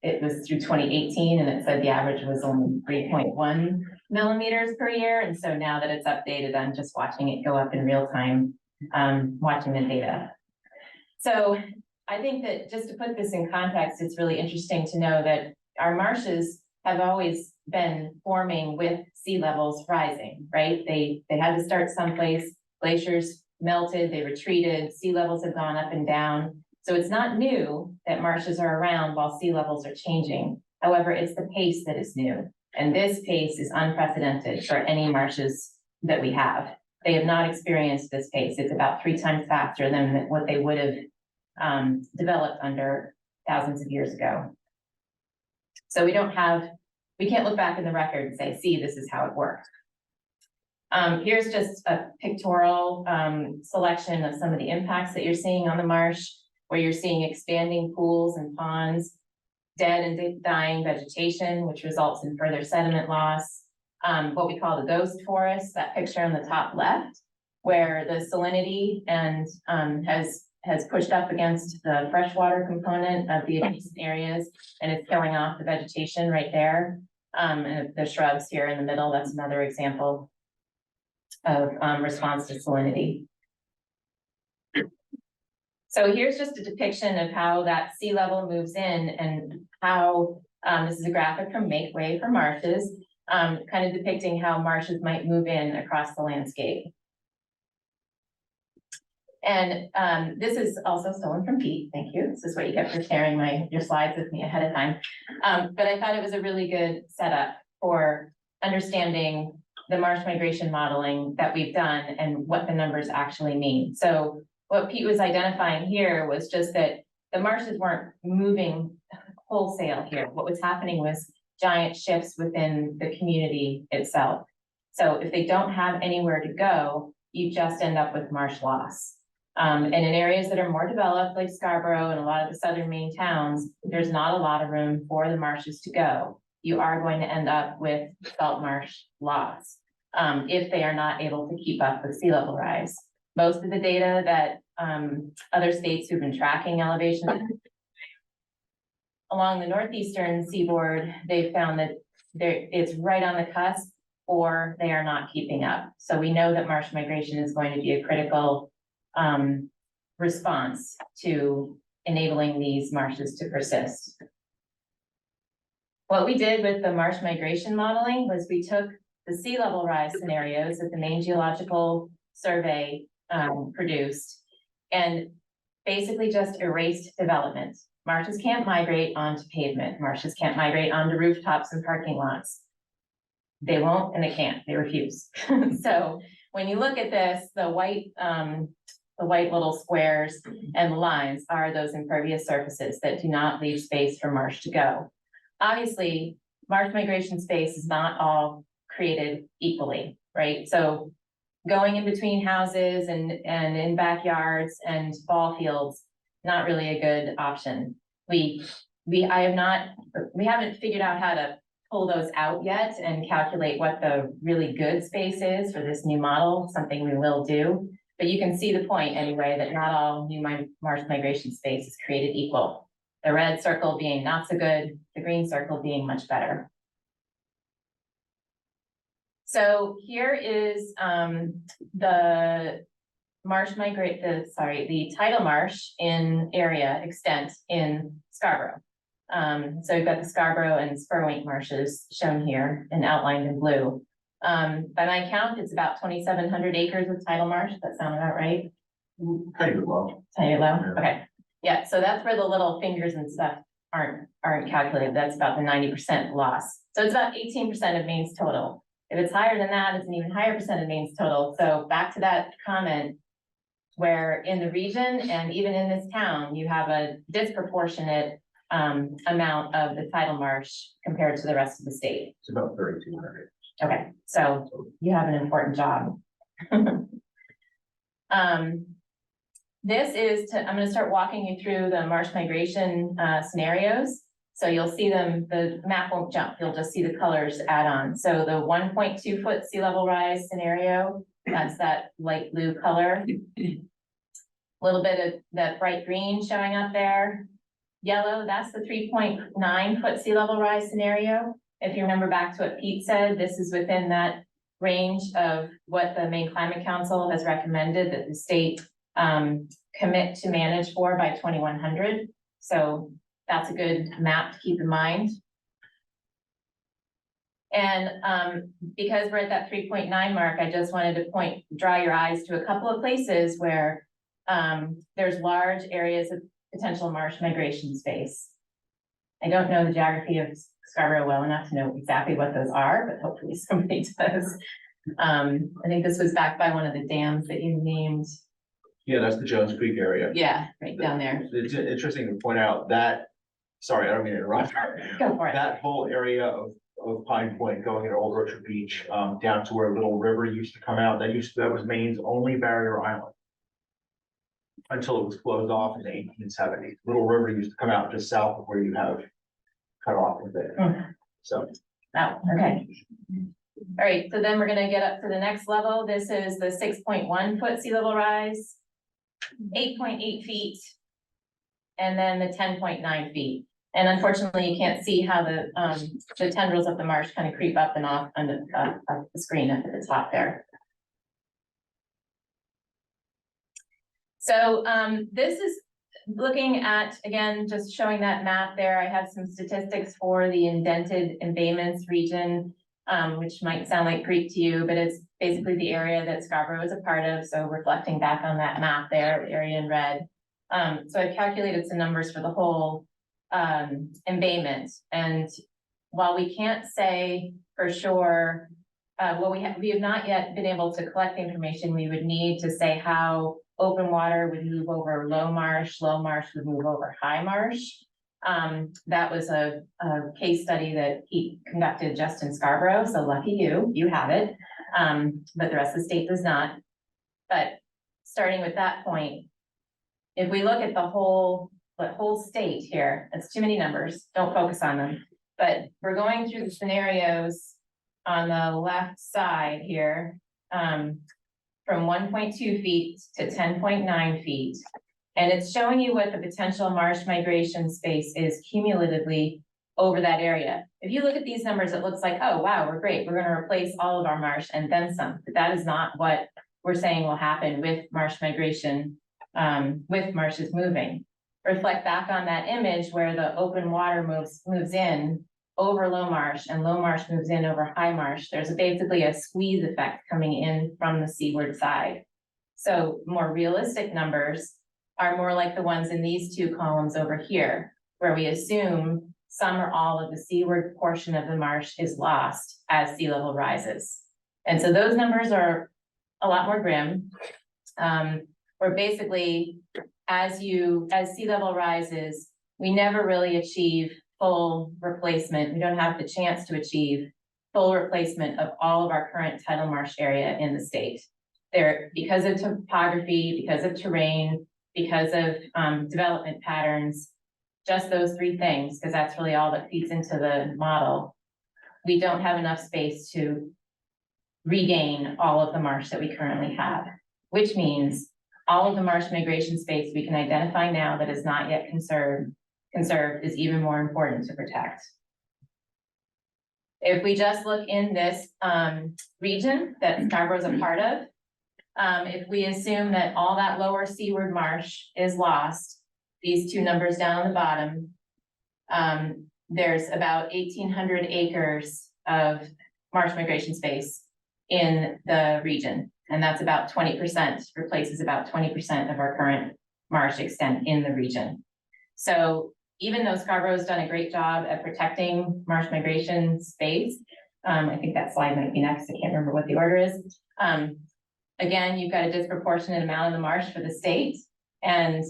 it was through 2018 and it said the average was only 3.1 millimeters per year. And so now that it's updated, I'm just watching it go up in real time, watching the data. So I think that just to put this in context, it's really interesting to know that our marshes have always been forming with sea levels rising, right? They had to start someplace, glaciers melted, they retreated, sea levels have gone up and down. So it's not new that marshes are around while sea levels are changing. However, it's the pace that is new. And this pace is unprecedented for any marshes that we have. They have not experienced this pace. It's about 3 times faster than what they would have developed under thousands of years ago. So we can't look back in the record and say, see, this is how it worked. Here's just a pictorial selection of some of the impacts that you're seeing on the marsh, where you're seeing expanding pools and ponds, dead and dying vegetation, which results in further sediment loss. What we call the ghost forest, that picture on the top left, where the salinity and has pushed up against the freshwater component of the adjacent areas, and it's killing off the vegetation right there. And the shrubs here in the middle, that's another example of response to salinity. So here's just a depiction of how that sea level moves in and how, this is a graphic from Make Way for Marshes, kind of depicting how marshes might move in across the landscape. And this is also stolen from Pete, thank you. This is what you get for sharing your slides with me ahead of time. But I thought it was a really good setup for understanding the marsh migration modeling that we've done and what the numbers actually mean. So what Pete was identifying here was just that the marshes weren't moving wholesale here. What was happening was giant shifts within the community itself. So if they don't have anywhere to go, you just end up with marsh loss. And in areas that are more developed, like Scarborough and a lot of the southern Maine towns, there's not a lot of room for the marshes to go. You are going to end up with salt marsh loss if they are not able to keep up with sea level rise. Most of the data that other states who've been tracking elevation along the northeastern seaboard, they've found that it's right on the cusp or they are not keeping up. So we know that marsh migration is going to be a critical response to enabling these marshes to persist. What we did with the marsh migration modeling was we took the sea level rise scenarios that the Maine Geological Survey produced and basically just erased development. Marshes can't migrate onto pavement. Marshes can't migrate onto rooftops and parking lots. They won't and they can't, they refuse. So when you look at this, the white little squares and the lines are those impervious surfaces that do not leave space for marsh to go. Obviously, marsh migration space is not all created equally, right? So going in between houses and in backyards and ball fields, not really a good option. We haven't figured out how to pull those out yet and calculate what the really good space is for this new model, something we will do. But you can see the point anyway, that not all new marsh migration space is created equal. The red circle being not so good, the green circle being much better. So here is the tidal marsh in area extent in Scarborough. So we've got the Scarborough and Spurwink marshes shown here and outlined in blue. By my count, it's about 2,700 acres of tidal marsh. Does that sound about right? Kind of low. Kind of low? Okay. Yeah, so that's where the little fingers and stuff aren't calculated. That's about the 90% loss. So it's about 18% of Maine's total. If it's higher than that, it's an even higher percent of Maine's total. So back to that comment, where in the region and even in this town, you have a disproportionate amount of the tidal marsh compared to the rest of the state. It's about 3,200. Okay, so you have an important job. I'm going to start walking you through the marsh migration scenarios. So you'll see them, the map won't jump, you'll just see the colors add on. So the 1.2 foot sea level rise scenario, that's that light blue color. A little bit of that bright green showing up there. Yellow, that's the 3.9 foot sea level rise scenario. If you remember back to what Pete said, this is within that range of what the Maine Climate Council has recommended that the state commit to manage for by 2100. So that's a good map to keep in mind. And because we're at that 3.9 mark, I just wanted to draw your eyes to a couple of places where there's large areas of potential marsh migration space. I don't know the geography of Scarborough well enough to know exactly what those are, but hopefully somebody does. I think this was backed by one of the dams that you named. Yeah, that's the Jones Creek area. Yeah, right down there. It's interesting to point out that, sorry, I don't mean to interrupt. Go for it. That whole area of Pine Point going into Old Orchard Beach, down to where Little River used to come out, that was Maine's only barrier island. Until it was closed off in the 1870s. Little River used to come out just south of where you have cut off with it. So. Oh, okay. All right, so then we're gonna get up to the next level. This is the 6.1 foot sea level rise, 8.8 feet, and then the 10.9 feet. And unfortunately, you can't see how the tendrils of the marsh kind of creep up and off on the screen up at the top there. So this is looking at, again, just showing that map there. I have some statistics for the indented embayments region, which might sound like Greek to you, but it's basically the area that Scarborough is a part of. So reflecting back on that map there, the area in red. So I've calculated some numbers for the whole embayment. And while we can't say for sure, we have not yet been able to collect the information we would need to say how open water would move over low marsh would move over high marsh. That was a case study that he conducted just in Scarborough, so lucky you have it, but the rest of the state does not. But starting with that point, if we look at the whole state here, that's too many numbers, don't focus on them, but we're going through the scenarios on the left side here, from 1.2 feet to 10.9 feet. And it's showing you what the potential marsh migration space is cumulatively over that area. If you look at these numbers, it looks like, oh, wow, we're great. We're gonna replace all of our marsh and then some. But that is not what we're saying will happen with marsh migration, with marshes moving. Reflect back on that image where the open water moves in over low marsh and low marsh moves in over high marsh. There's basically a squeeze effect coming in from the seaward side. So more realistic numbers are more like the ones in these two columns over here, where we assume some or all of the seaward portion of the marsh is lost as sea level rises. And so those numbers are a lot more grim. Where basically, as sea level rises, we never really achieve full replacement. We don't have the chance to achieve full replacement of all of our current tidal marsh area in the state. There, because of topography, because of terrain, because of development patterns, just those three things, because that's really all that feeds into the model. We don't have enough space to regain all of the marsh that we currently have, which means all of the marsh migration space we can identify now that is not yet conserved is even more important to protect. If we just look in this region that Scarborough is a part of, if we assume that all that lower seaward marsh is lost, these two numbers down on the bottom, there's about 1,800 acres of marsh migration space in the region. And that's about 20%, replaces about 20% of our current marsh extent in the region. So even though Scarborough's done a great job at protecting marsh migration space, I think that slide might be next, I can't remember what the order is. Again, you've got a disproportionate amount of the marsh for the state, and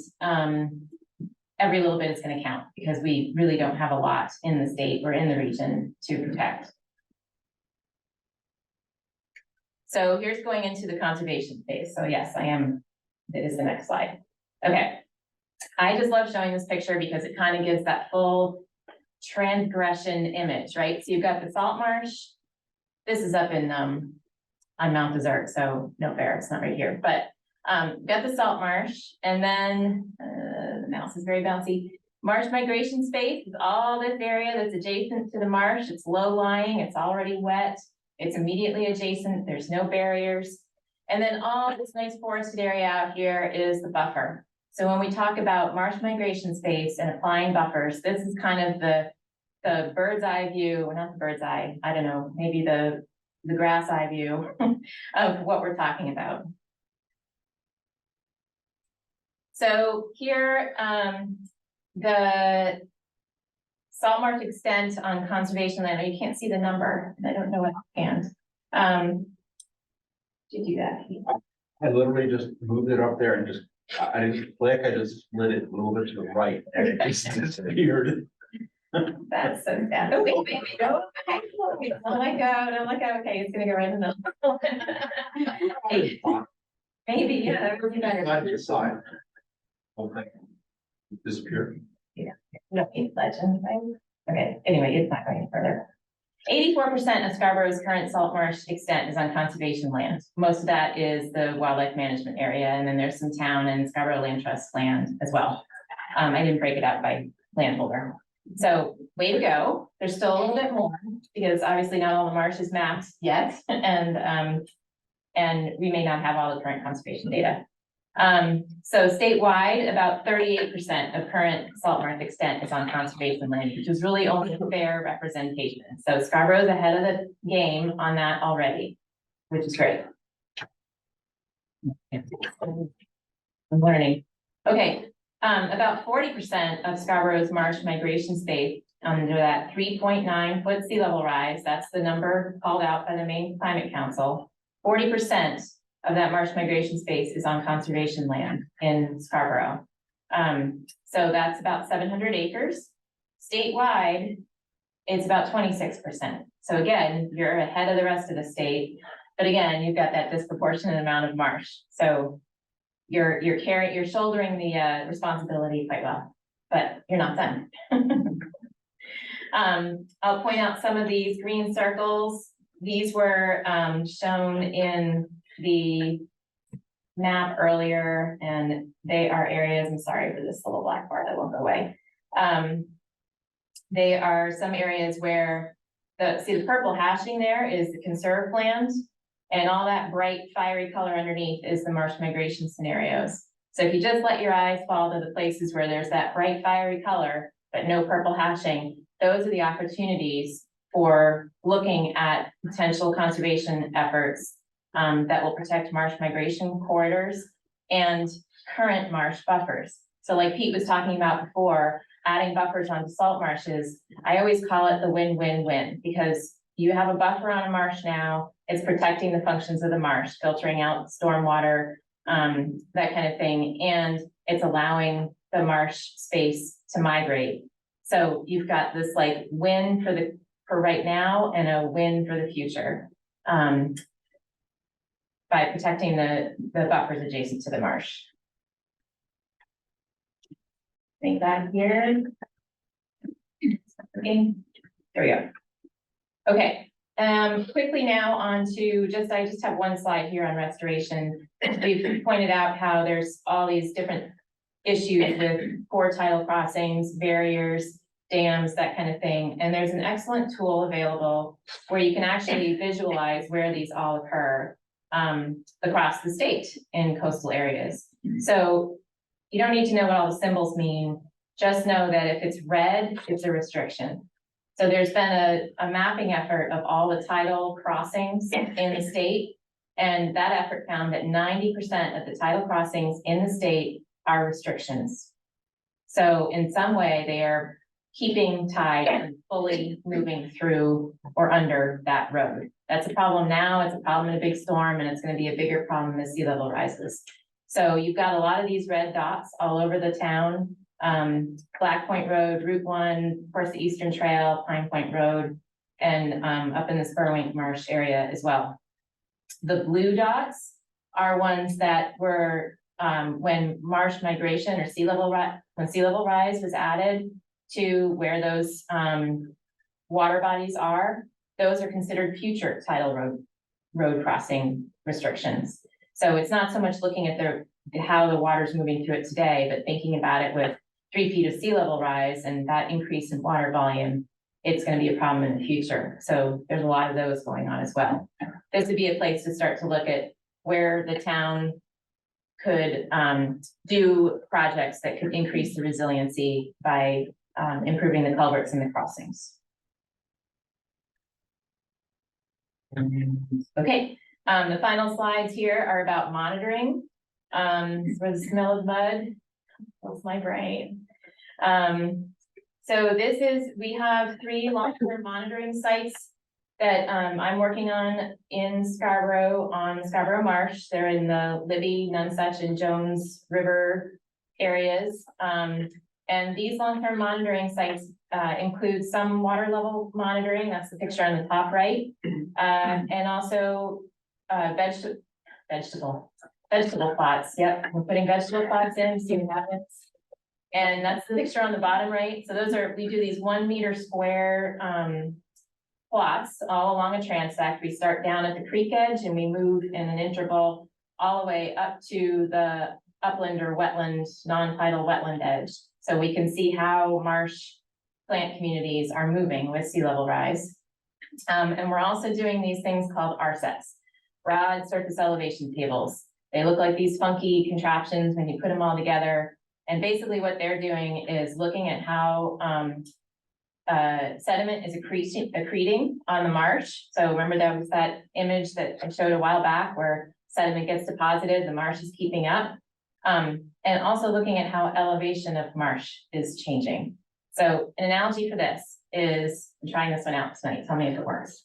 every little bit is going to count because we really don't have a lot in the state or in the region to protect. So here's going into the conservation phase. So yes, it is the next slide. Okay. I just love showing this picture because it kind of gives that full transgression image, right? So you've got the salt marsh. This is up in on Mount Desert, so no fair, it's not right here. But got the salt marsh, and then the mouse is very bouncy. Marsh migration space is all this area that's adjacent to the marsh. It's low lying, it's already wet, it's immediately adjacent, there's no barriers. And then all this nice forested area out here is the buffer. So when we talk about marsh migration space and applying buffers, this is kind of the bird's eye view, or not the bird's eye, I don't know, maybe the grass eye view of what we're talking about. So here, the salt marsh extent on conservation land, you can't see the number, I don't know what hand. To do that. I literally just moved it up there and just, I didn't click, I just slid it a little bit to the right and it just disappeared. That's so sad. Oh, wait, no. Oh my God, okay, it's gonna go right in the middle. Maybe, yeah, that would be better. Not your side. Whole thing disappeared. No, it's legend, right? Okay, anyway, it's not going any further. 84% of Scarborough's current salt marsh extent is on conservation land. Most of that is the wildlife management area, and then there's some town and Scarborough Land Trust land as well. I didn't break it out by landholder. So way to go. There's still a little bit more because obviously not all the marsh is mapped yet, and we may not have all the current conservation data. So statewide, about 38% of current salt marsh extent is on conservation land, which is really only a fair representation. So Scarborough's ahead of the game on that already, which is great. I'm learning. Okay, about 40% of Scarborough's marsh migration space under that 3.9 foot sea level rise, that's the number called out by the Maine Climate Council. 40% of that marsh migration space is on conservation land in Scarborough. So that's about 700 acres. Statewide, it's about 26%. So again, you're ahead of the rest of the state, but again, you've got that disproportionate amount of marsh. So you're shouldering the responsibility quite well, but you're not done. I'll point out some of these green circles. These were shown in the map earlier, and they are areas, I'm sorry for this little black bar that won't go away. They are some areas where the purple hashing there is the conserved land, and all that bright fiery color underneath is the marsh migration scenarios. So if you just let your eyes fall to the places where there's that bright fiery color, but no purple hashing, those are the opportunities for looking at potential conservation efforts that will protect marsh migration corridors and current marsh buffers. So like Pete was talking about before, adding buffers onto salt marshes, I always call it the win-win-win, because you have a buffer on a marsh now, it's protecting the functions of the marsh, filtering out stormwater, that kind of thing, and it's allowing the marsh space to migrate. So you've got this like win for right now and a win for the future. By protecting the buffers adjacent to the marsh. Think back here. Okay, there we go. Okay, quickly now on to I just have one slide here on restoration. We've pointed out how there's all these different issues with poor tidal crossings, barriers, dams, that kind of thing. And there's an excellent tool available where you can actually visualize where these all occur across the state in coastal areas. So you don't need to know what all the symbols mean, just know that if it's red, it's a restriction. So there's been a mapping effort of all the tidal crossings in the state, and that effort found that 90% of the tidal crossings in the state are restrictions. So in some way, they are keeping tide and fully moving through or under that road. That's a problem now, it's a problem in a big storm, and it's going to be a bigger problem as sea level rises. So you've got a lot of these red dots all over the town. Black Point Road, Route 1, of course, the Eastern Trail, Pine Point Road, and up in the Spurwink Marsh area as well. The blue dots are ones that were when marsh migration or when sea level rise was added to where those water bodies are, those are considered future tidal road crossing restrictions. So it's not so much looking at how the water's moving through it today, but thinking about it with 3 feet of sea level rise and that increase in water volume, it's going to be a problem in the future. So there's a lot of those going on as well. This would be a place to start to look at where the town could do projects that could increase the resiliency by improving the culverts and the crossings. Okay, the final slides here are about monitoring for the smell of mud. That's my brain. So we have 3 long-term monitoring sites that I'm working on in Scarborough, on Scarborough Marsh. They're in the Libby, Nonsuch, and Jones River areas. And these long-term monitoring sites include some water level monitoring, that's the picture on the top right. And also vegetable plots. Yep, we're putting vegetable plots in, see what happens. And that's the picture on the bottom right. So we do these 1 meter square plots all along a transect. We start down at the creek edge and we move in an interval all the way up to the upland or wetland, non-tidal wetland edge. So we can see how marsh plant communities are moving with sea level rise. And we're also doing these things called RSETs, broad surface elevation tables. They look like these funky contraptions when you put them all together. And basically what they're doing is looking at how sediment is accreting on the marsh. So remember there was that image that I showed a while back where sediment gets deposited, the marsh is keeping up. And also looking at how elevation of marsh is changing. So an analogy for this is, I'm trying this one out tonight, tell me if it works.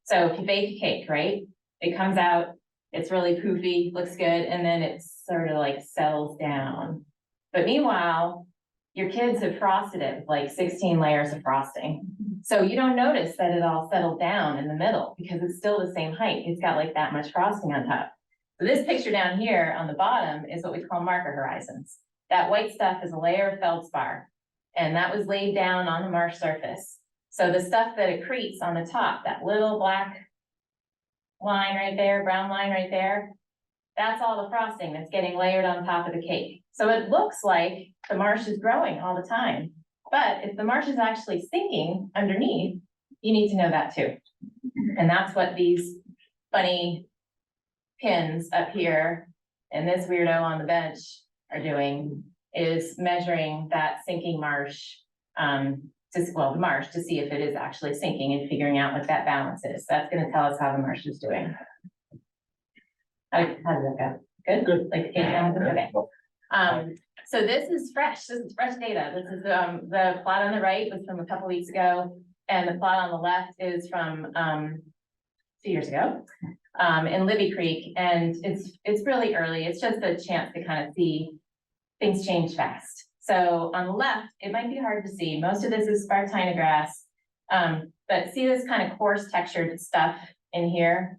So if you bake a cake, right? It comes out, it's really poofy, looks good, and then it sort of like settles down. But meanwhile, your kids have frosted it with like 16 layers of frosting. So you don't notice that it all settled down in the middle because it's still the same height. It's got like that much frosting on top. So this picture down here on the bottom is what we call marker horizons. That white stuff is a layer of feldspar, and that was laid down on the marsh surface. So the stuff that accretes on the top, that little black line right there, brown line right there, that's all the frosting that's getting layered on top of the cake. So it looks like the marsh is growing all the time. But if the marsh is actually sinking underneath, you need to know that too. And that's what these funny pins up here and this weirdo on the bench are doing, is measuring that sinking marsh, the marsh, to see if it is actually sinking and figuring out what that balance is. That's going to tell us how the marsh is doing. How did that go? Good? Good. Like, okay. So this is fresh. This is fresh data. This is the plot on the right was from a couple weeks ago, and the plot on the left is from 2 years ago in Libby Creek, and it's really early. It's just a chance to kind of see things change fast. So on the left, it might be hard to see. Most of this is Spartina grass, but see this kind of coarse textured stuff in here.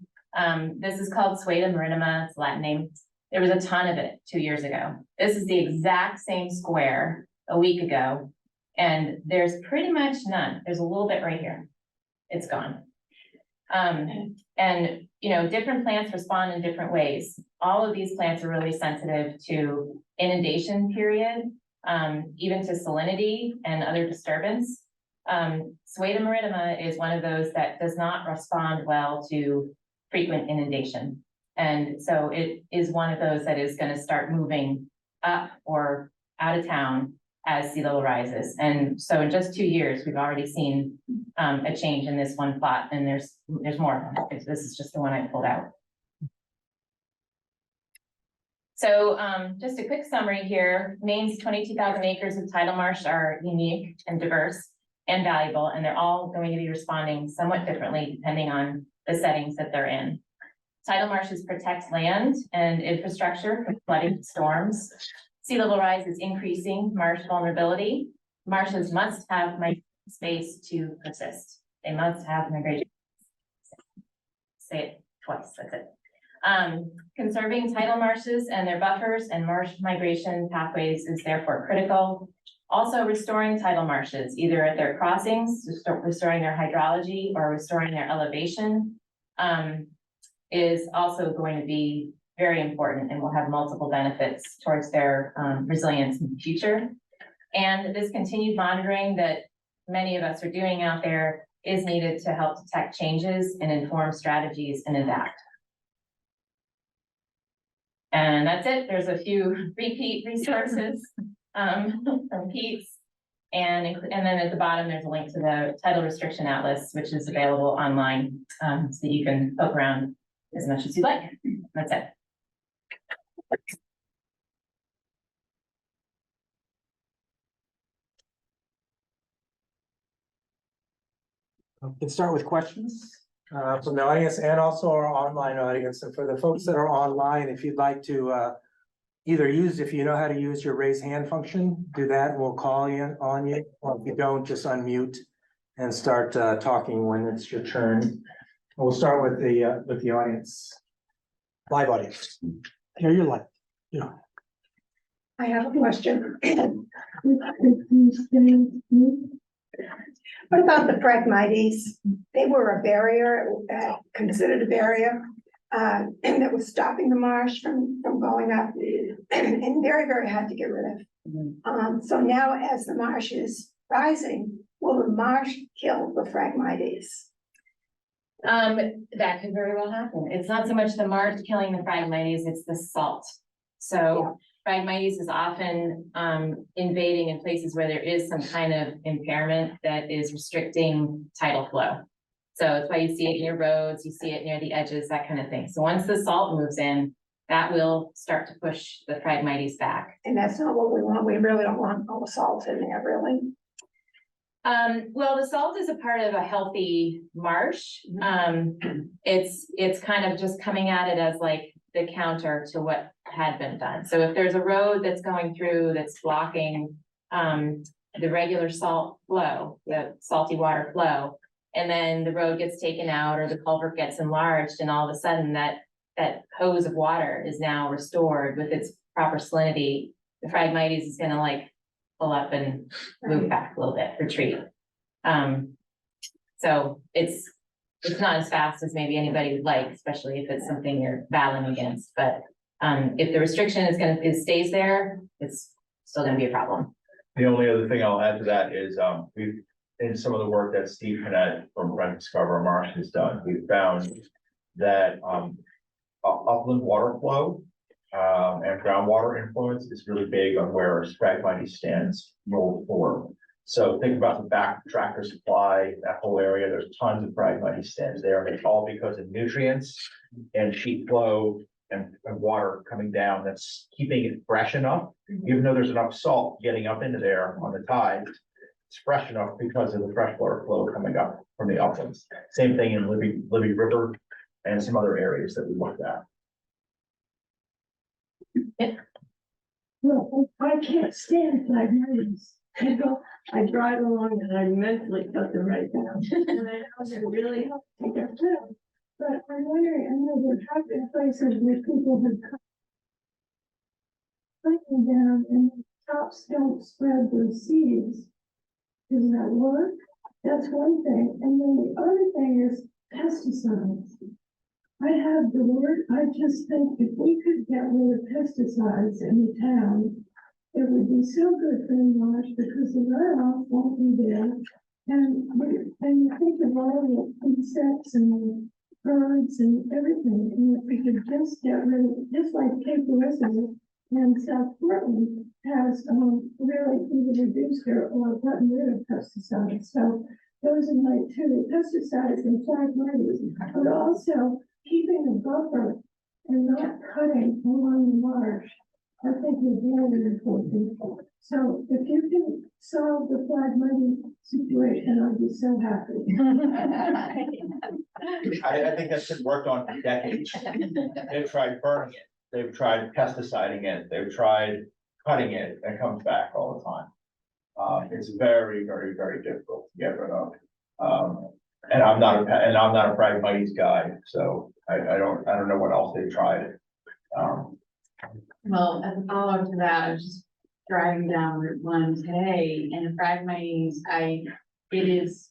This is called Sueda marinima, it's a Latin name. There was a ton of it 2 years ago. This is the exact same square a week ago, and there's pretty much none. There's a little bit right here. It's gone. And you know, different plants respond in different ways. All of these plants are really sensitive to inundation period, even to salinity and other disturbance. Sueda marinima is one of those that does not respond well to frequent inundation. And so it is one of those that is going to start moving up or out of town as sea level rises. And so in just 2 years, we've already seen a change in this one plot, and there's more. This is just the one I pulled out. So just a quick summary here. Maine's 22,000 acres of tidal marsh are unique and diverse and valuable, and they're all going to be responding somewhat differently depending on the settings that they're in. Tidal marshes protect land and infrastructure from flooding and storms. Sea level rise is increasing marsh vulnerability. Marshes must have migration space to persist. They must have migration. Say it twice, that's it. Conserving tidal marshes and their buffers and marsh migration pathways is therefore critical. Also restoring tidal marshes, either at their crossings, restoring their hydrology or restoring their elevation, is also going to be very important and will have multiple benefits towards their resilience in the future. And this continued monitoring that many of us are doing out there is needed to help detect changes and inform strategies and adapt. And that's it. There's a few repeat resources from Pete's. And then at the bottom, there's a link to the Tidal Restriction Atlas, which is available online, so you can poke around as much as you like. That's it. We can start with questions from the audience and also our online audience. And for the folks that are online, if you'd like to either use, if you know how to use your raise hand function, do that and we'll call you on you. Or if you don't, just unmute and start talking when it's your turn. We'll start with the audience, live audience. Here you're live. Yeah. I have a question. What about the Phragmites? They were a barrier, considered a barrier, and that was stopping the marsh from going up, and very, very hard to get rid of. So now as the marsh is rising, will the marsh kill the Phragmites? That could very well happen. It's not so much the marsh killing the Phragmites, it's the salt. So Phragmites is often invading in places where there is some kind of impairment that is restricting tidal flow. So it's why you see it near roads, you see it near the edges, that kind of thing. So once the salt moves in, that will start to push the Phragmites back. And that's not what we want. We really don't want all the salt in there, really. Well, the salt is a part of a healthy marsh. It's kind of just coming at it as like the counter to what had been done. So if there's a road that's going through that's blocking the regular salt flow, the salty water flow, and then the road gets taken out or the culvert gets enlarged, and all of a sudden that hose of water is now restored with its proper salinity, the Phragmites is gonna like pull up and move back a little bit, retreat. So it's not as fast as maybe anybody would like, especially if it's something you're battling against. But if the restriction stays there, it's still gonna be a problem. The only other thing I'll add to that is, we've, in some of the work that Steve Canet from Friends of Scarborough Marsh has done, we've found that upland water flow and groundwater influence is really big on where Phragmites stands rolled forward. So think about the back Tractor Supply, that whole area, there's tons of Phragmites stands there, and it's all because of nutrients and sheet flow and water coming down that's keeping it fresh enough, even though there's enough salt getting up into there on the tide. It's fresh enough because of the freshwater flow coming up from the uplands. Same thing in Libby River and some other areas that we looked at. Well, I can't stand Phragmites. I drive along and I mentally cut them right down. And I know they're really help take their fill. But I'm wondering, I know there have been places where people have cut them down and the tops don't spread the seeds. Does that work? That's one thing. And then the other thing is pesticides. I have the word, I just think if we could get rid of pesticides in the town, it would be so good for the marsh because the runoff won't be there. And you think of all the insects and the birds and everything, and if we could just get rid of it, just like Cape Elizabeth and South Portland has really either reduced or gotten rid of pesticides. So those are my two, pesticides and Phragmites, but also keeping a buffer and not cutting along the marsh, I think is very important. So if you can solve the Phragmite situation, I'd be so happy. I think that's been worked on for decades. They've tried burning it, they've tried pesticiding it, they've tried cutting it, and it comes back all the time. It's very, very, very difficult to get rid of. And I'm not a Phragmites guy, so I don't know what else they've tried. Well, as a follow-up to that, I was just driving down Route 1 today, and the Phragmites, it is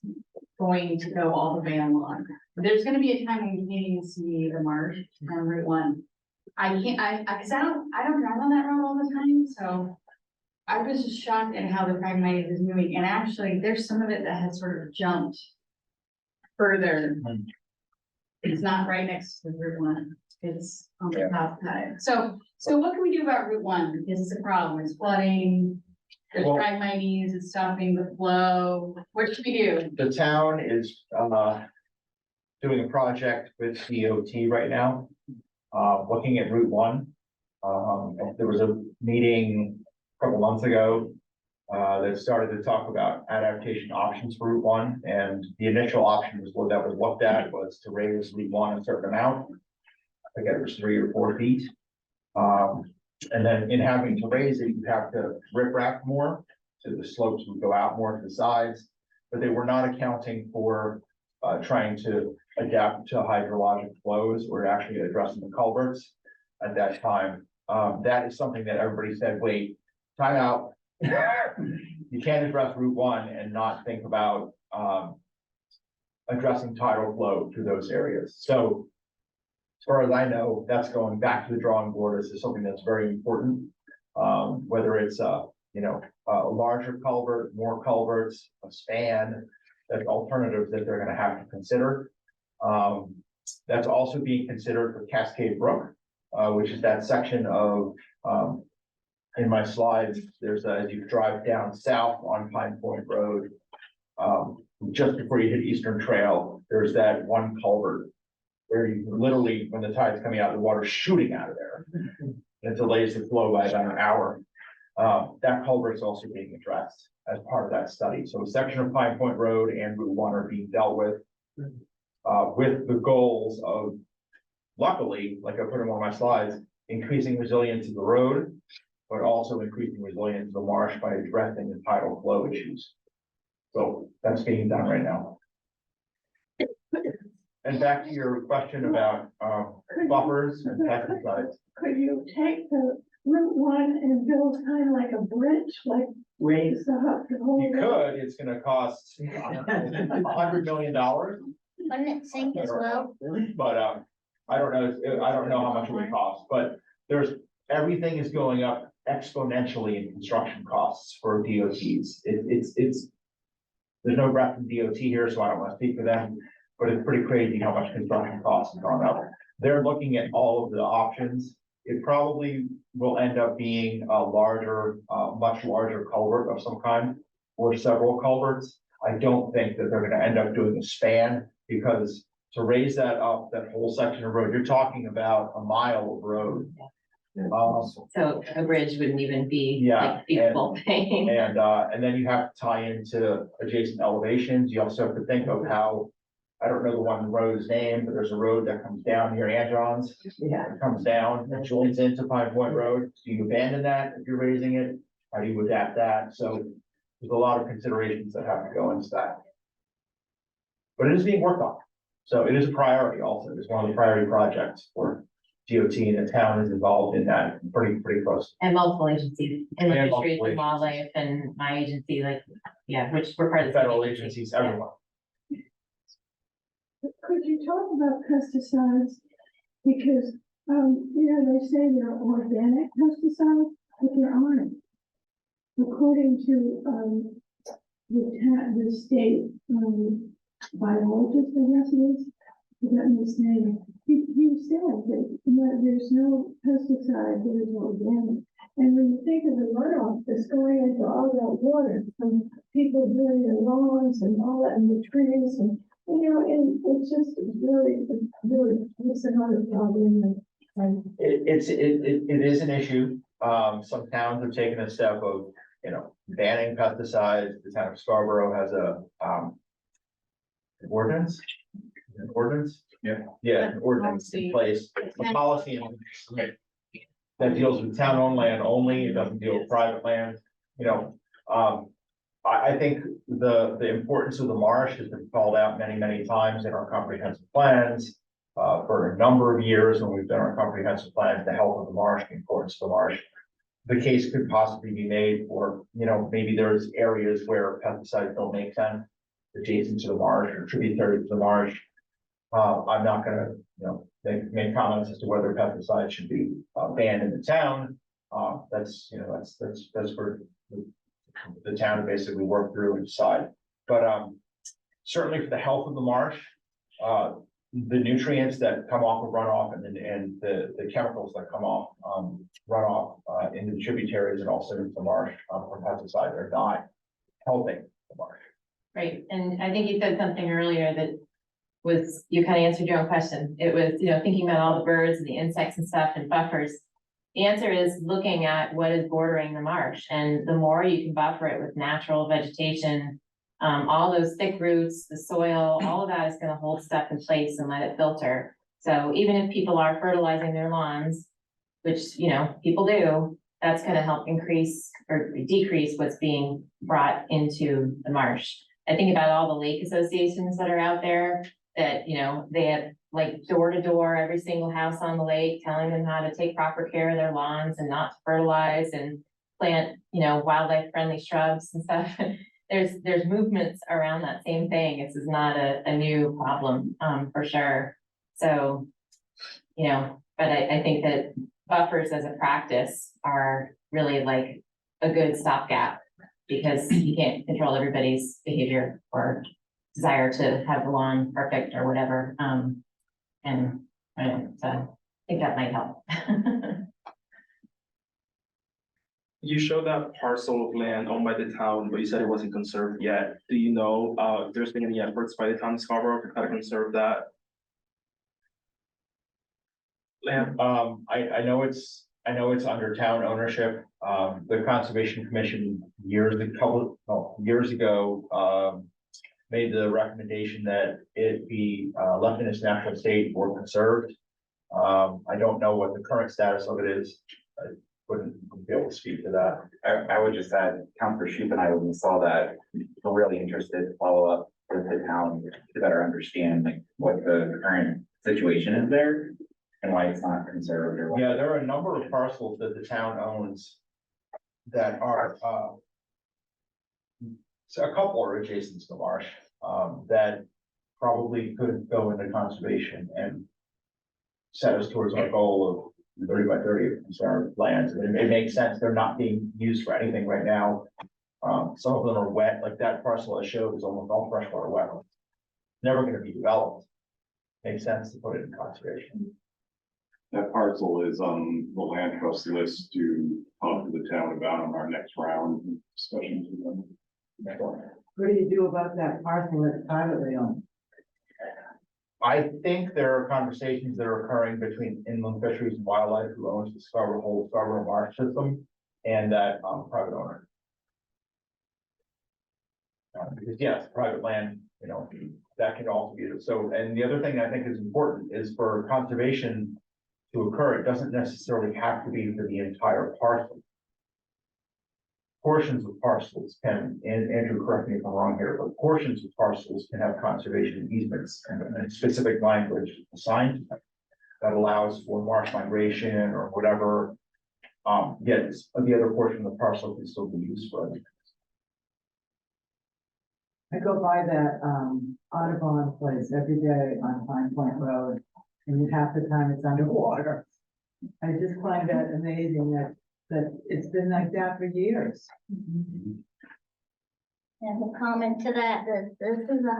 going to go all the way along. There's gonna be a time when you can see the marsh on Route 1. I don't drive on that road all the time, so I was just shocked at how the Phragmites is moving, and actually, there's some of it that has sort of jumped further. It's not right next to Route 1. It's on the top side. So what can we do about Route 1? Because it's a problem. It's flooding. There's Phragmites. It's stopping the flow. What should we do? The town is doing a project with DOT right now, looking at Route 1. There was a meeting a couple months ago that started to talk about adaptation options for Route 1, and the initial option was what that was looked at was to raise Route 1 a certain amount. I think it was 3 or 4 feet. And then in having to raise it, you have to riprap more, so the slopes would go out more to the sides, but they were not accounting for trying to adapt to hydrologic flows or actually addressing the culverts at that time. That is something that everybody said, wait, time out. You can't address Route 1 and not think about addressing tidal flow through those areas. So as far as I know, that's going back to the drawing board. This is something that's very important. Whether it's a larger culvert, more culverts, a span, that's alternatives that they're going to have to consider. That's also being considered for Cascade Brook, which is that section of in my slides, there's as you drive down south on Pine Point Road, just before you hit Eastern Trail, there's that one culvert where you literally, when the tide's coming out, the water's shooting out of there. It delays the flow by about an hour. That culvert is also being addressed as part of that study. So a section of Pine Point Road and Route 1 are being dealt with the goals of, luckily, like I put in one of my slides, increasing resilience of the road, but also increasing resilience of the marsh by addressing the tidal flow issues. So that's being done right now. And back to your question about buffers and pesticides. Could you take the Route 1 and build kind of like a bridge, like raise the whole? You could, it's gonna cost $100 million, Wouldn't it sink as well? but I don't know how much it would cost, but everything is going up exponentially in construction costs for DOTs. There's no breath from DOT here, so I don't want to speak for them, but it's pretty crazy how much construction costs have gone up. They're looking at all of the options. It probably will end up being a larger, much larger culvert of some kind, or several culverts. I don't think that they're gonna end up doing a span, because to raise that up, that whole section of road, you're talking about a mile of road. So a bridge wouldn't even be Yeah, like feasible thing. And then you have to tie into adjacent elevations. You also have to think of how, I don't know the one road's name, but there's a road that comes down near Anjon's. Yeah. It comes down and joins into Pine Point Road. Do you abandon that if you're raising it? How do you adapt that? So there's a lot of considerations that have to go into that. But it is being worked on. So it is a priority also. It's one of the priority projects for DOT, and the town is involved in that pretty close. And multiple agencies, and And fisheries multiple and wildlife and my agency, like, yeah, which we're part of. the Federal same agencies, Yeah. everyone. Could you talk about pesticides? Because, they say there are organic pesticides, but there aren't. According to, the state, biologist, I guess it is, I forgot his name, he said that, there's no pesticide that is organic. And when you think of the runoff that's going into all that water from people doing their lawns and all that, and the trees, and and it's just really, it's another problem. It is an issue. Some towns have taken a step of, banning pesticides. The town of Scarborough has a, ordinance. An ordinance in place, a policy that deals with town-owned land only. It doesn't deal with private land, I think the importance of the marsh has been called out many times in our comprehensive plans. For a number of years when we've done our comprehensive plans, the health of the marsh, the importance of the marsh. The case could possibly be made for, maybe there's areas where pesticides don't make sense adjacent to the marsh or tributary to the marsh. I'm not gonna, make comments as to whether pesticides should be banned in the town. That's for the town to basically work through and decide. But certainly for the health of the marsh, the nutrients that come off of runoff and the chemicals that come off runoff into the tributaries and also into the marsh from pesticides are not helping the marsh. Right, and I think you said something earlier that was, you kind of answered your own question. It was, thinking about all the birds and the insects and stuff and buffers. The answer is looking at what is bordering the marsh, and the more you can buffer it with natural vegetation, all those thick roots, the soil, all of that is gonna hold stuff in place and let it filter. So even if people are fertilizing their lawns, which, you know, people do, that's gonna help increase or decrease what's being brought into the marsh. I think about all the lake associations that are out there that, you know, they have like door to door, every single house on the lake, telling them how to take proper care of their lawns and not to fertilize and plant, you know, wildlife friendly shrubs and stuff. There's movements around that same thing. This is not a new problem, for sure. So, you know, but I think that buffers as a practice are really like a good stopgap, because you can't control everybody's behavior or desire to have the lawn perfect or whatever. And I don't know, so I think that might help. You showed that parcel of land owned by the town, but you said it wasn't conserved yet. Do you know, if there's been any efforts by the town of Scarborough to try to conserve that land? I know it's under town ownership. The Conservation Commission years ago, made the recommendation that it be, left in its natural state or conserved. I don't know what the current status of it is. I wouldn't be able to speak to that. I would just add, Counselor Sheep and I, when we saw that, we're really interested to follow up with the town to better understand like what the current situation is there and why it's not conserved or what. Yeah, there are a number of parcels that the town owns that are, so a couple are adjacent to the marsh, that probably could go into conservation and set us towards our goal of 30 by 30 conserved lands. And it makes sense. They're not being used for anything right now. Some of them are wet, like that parcel I showed is almost all freshwater wetlands. Never going to be developed. Makes sense to put it in conservation. That parcel is on the land trust list to talk to the town about on our next round of discussions with them. What do you do about that parcel that's privately owned? I think there are conversations that are occurring between Inland Fisheries and Wildlife, who owns the Scarborough Marsh system, and that private owner. Because yes, private land, you know, that can also be, so, and the other thing I think is important is for conservation to occur, it doesn't necessarily have to be for the entire parcel. Portions of parcels can, and Andrew, correct me if I'm wrong here, but portions of parcels can have conservation easements and specific language assigned to them that allows for marsh migration or whatever. Yet the other portion of the parcel can still be used for other things. I go by that, Audubon place every day on Pine Point Road, and half the time it's underwater. I just find that amazing that it's been like that for years. And a comment to that, that this is the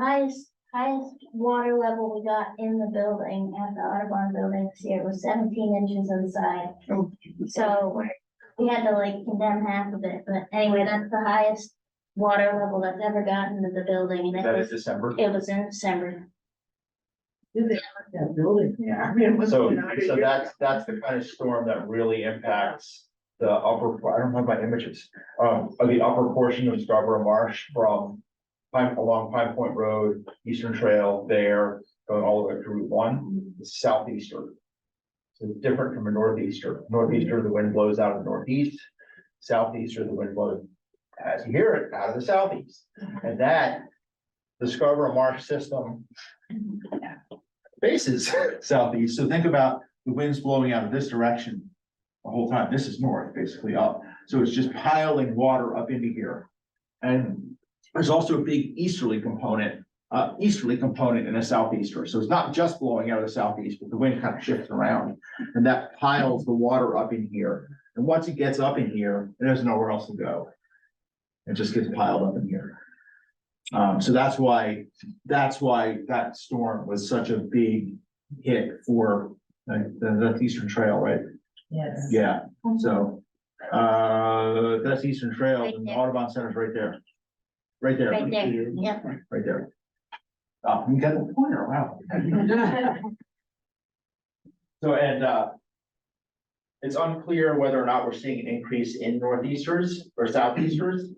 highest water level we got in the building at the Audubon building this year. It was 17 inches inside. So we had to like condemn half of it, but anyway, that's the highest water level that's ever gotten into the building. And That is December. it was in December. Did they like that building? Yeah. I mean, it was So been out of years. that's the kind of storm that really impacts the upper, I don't have my images, of the upper portion of Scarborough Marsh from along Pine Point Road, Eastern Trail there, going all the way to Route 1, the southeaster. So it's different from a northeaster. Northeaster, the wind blows out of the northeast. Southeaster, the wind blows, as you hear it, out of the southeast. And that, the Scarborough Marsh system faces southeast. So think about the winds blowing out of this direction the whole time. This is north, basically up. So it's just piling water up into here. And there's also a big easterly component in a southeaster. So it's not just blowing out of the southeast, but the wind kind of shifts around and that piles the water up in here. And once it gets up in here, there's nowhere else to go. It just gets piled up in here. So that's why that storm was such a big hit for the Eastern Trail, right? Yes. Yeah, so, that's Eastern Trail and the Audubon Center's right there. Right there. Right there, yep. Right there. Oh, you got the pointer, wow. So, it's unclear whether or not we're seeing an increase in northeasters or southeasters.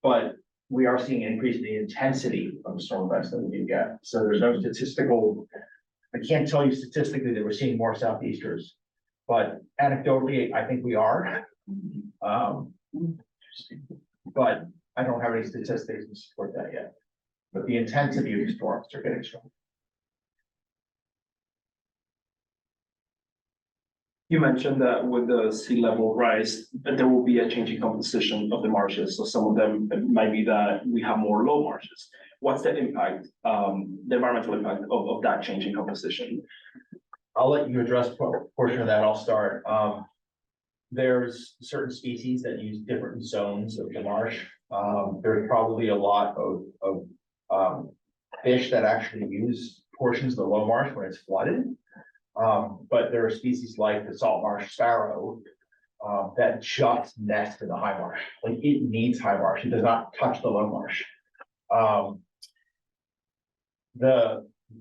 But we are seeing an increase in the intensity of the storm events that we do get. So there's no statistical, I can't tell you statistically that we're seeing more southeasters. But anecdotally, I think we are. But I don't have any statistics to support that yet. But the intensity of the storms are getting stronger. You mentioned that with the sea level rise, that there will be a changing composition of the marshes. So some of them might be that we have more low marshes. What's the impact, the environmental impact of that changing composition? I'll let you address a portion of that. I'll start. There's certain species that use different zones of the marsh. There's probably a lot of fish that actually use portions of the low marsh when it's flooded. But there are species like the salt marsh sparrow that just nest in the high marsh. Like it needs high marsh. It does not touch the low marsh.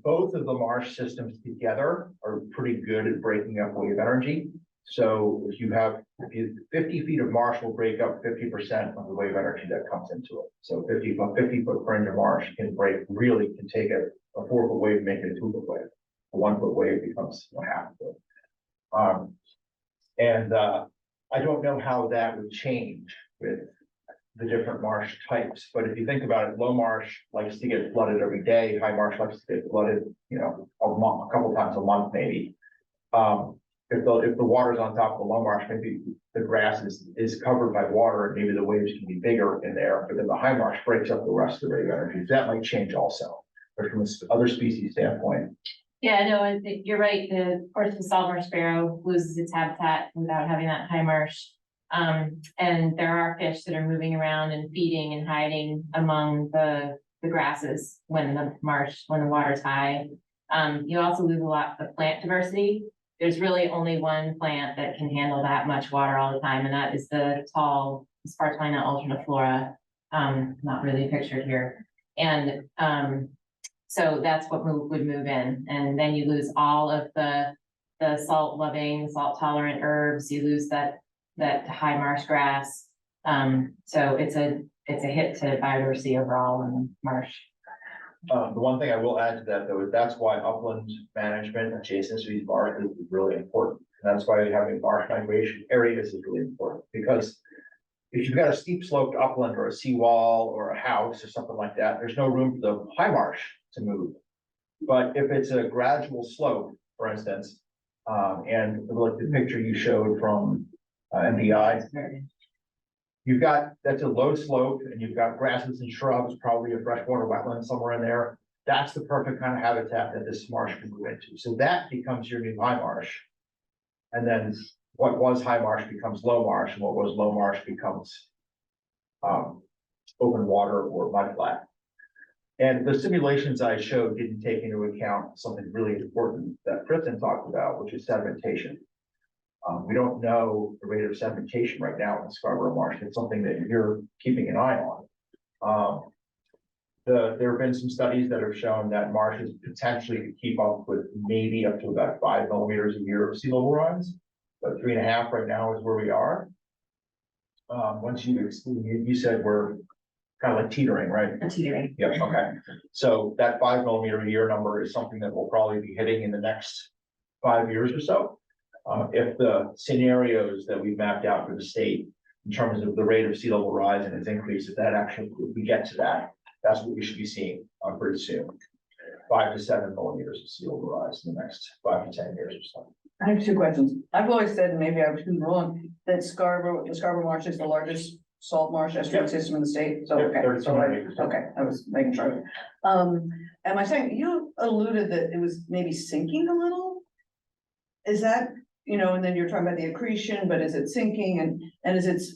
Both of the marsh systems together are pretty good at breaking up wave energy. So if you 50 feet of marsh will break up 50% of the wave energy that comes into it. So 50 foot fringe of marsh can take a 4-foot wave, make it a 2-foot wave. A 1-foot wave becomes half a foot. I don't know how that would change with the different marsh types, but if you think about it, low marsh likes to get flooded every day. High marsh likes to get flooded, a couple times a month, maybe. If the water's on top of the low marsh, maybe the grass is covered by water, and maybe the waves can be bigger in there, but then the high marsh breaks up the rest of the wave energy. That might change also, but from other species standpoint. Yeah, no, I think you're right. Of course, the salt marsh sparrow loses its habitat without having that high marsh. And there are fish that are moving around and feeding and hiding among the grasses when the water's high. You also lose a lot of plant diversity. There's really only one plant that can handle that much water all the time, and that is the tall Spartina alterniflora, not really pictured here. And so that's what would move in, and then you lose all of the salt-loving, salt-tolerant herbs. You lose that high marsh grass. So it's a hit to biodiversity overall in the marsh. The one thing I will add to that, though, is that's why upland management adjacent to these marshes is really important. And that's why having marsh migration areas is really important, because if you've got a steep sloped upland or a seawall or a house or something like that, there's no room for the high marsh to move. But if it's a gradual slope, for instance, and like the picture you showed from MPI, that's a low slope, and you've got grasses and shrubs, probably a freshwater wetland somewhere in there. That's the perfect kind of habitat that this marsh can go into. So that becomes your new high marsh. And then what was high marsh becomes low marsh, and what was low marsh becomes open water or mudflat. And the simulations I showed didn't take into account something really important that Kristen talked about, which is sedimentation. We don't know the rate of sedimentation right now in the Scarborough Marsh. It's something that you're keeping an eye on. There have been some studies that have shown that marshes potentially keep up with maybe up to about 5 millimeters a year of sea level rise, but 3.5 right now is where we are. Once you said we're kind of like teetering, right? Teetering. Yep, okay. So that 5 millimeter a year number is something that we'll probably be hitting in the next 5 years or so. If the scenarios that we've mapped out for the state in terms of the rate of sea level rise and its increase, if that actually, if we get to that, that's what we should be seeing pretty soon. 5 to 7 millimeters of sea level rise in the next 5 to 10 years or so. I have 2 questions. I've always said, and maybe I was wrong, that the Scarborough Marsh is the largest salt marsh estuary system in the state. So, okay. Okay, I was making sure. Am I saying, you alluded that it was maybe sinking a little? Is that, and then you're talking about the accretion, but is it sinking, and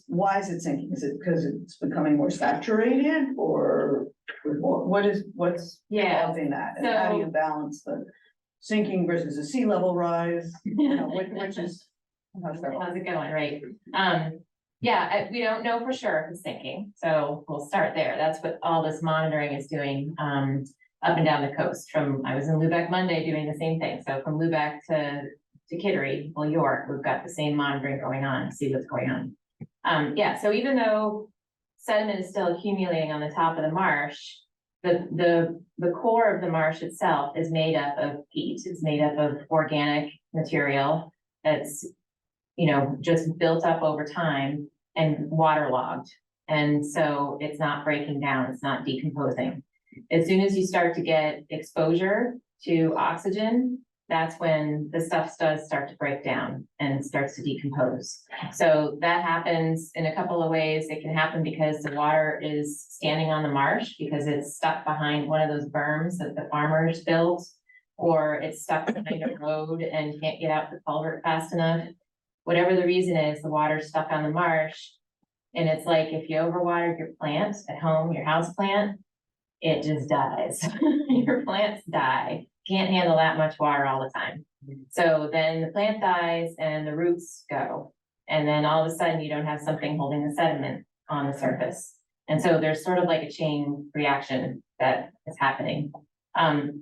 why is it sinking? Is it because it's becoming more saturated, or what's causing that? And how do you balance the sinking versus the sea level rise? Which is, how's it going, right? Yeah, we don't know for sure if it's sinking, so we'll start there. That's what all this monitoring is doing up and down the coast. I was in Lubeck Monday doing the same thing. So from Lubeck to Kittery, well, York, we've got the same monitoring going on, to see what's going on. Yeah, so even though sediment is still accumulating on the top of the marsh, the core of the marsh itself is made up of peat. It's made up of organic material that's, just built up over time and waterlogged. And so it's not breaking down, it's not decomposing. As soon as you start to get exposure to oxygen, that's when the stuff does start to break down and starts to decompose. So that happens in a couple of ways. It can happen because the water is standing on the marsh because it's stuck behind one of those berms that the farmers built, or it's stuck behind a road and can't get out the culvert fast enough. Whatever the reason is, the water's stuck on the marsh. And it's like if you overwatered your plant at home, your house plant, it just dies. Your plants die. Can't handle that much water all the time. So then the plant dies and the roots go. And then all of a sudden you don't have something holding the sediment on the surface. And so there's sort of like a chain reaction that is happening.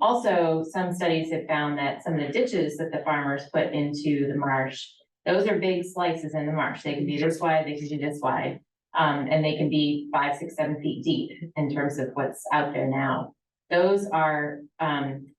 Also, some studies have found that some of the ditches that the farmers put into the marsh, those are big slices in the marsh. They can be this wide, they can be this wide. And they can be 5, 6, 7 feet deep in terms of what's out there now. Those are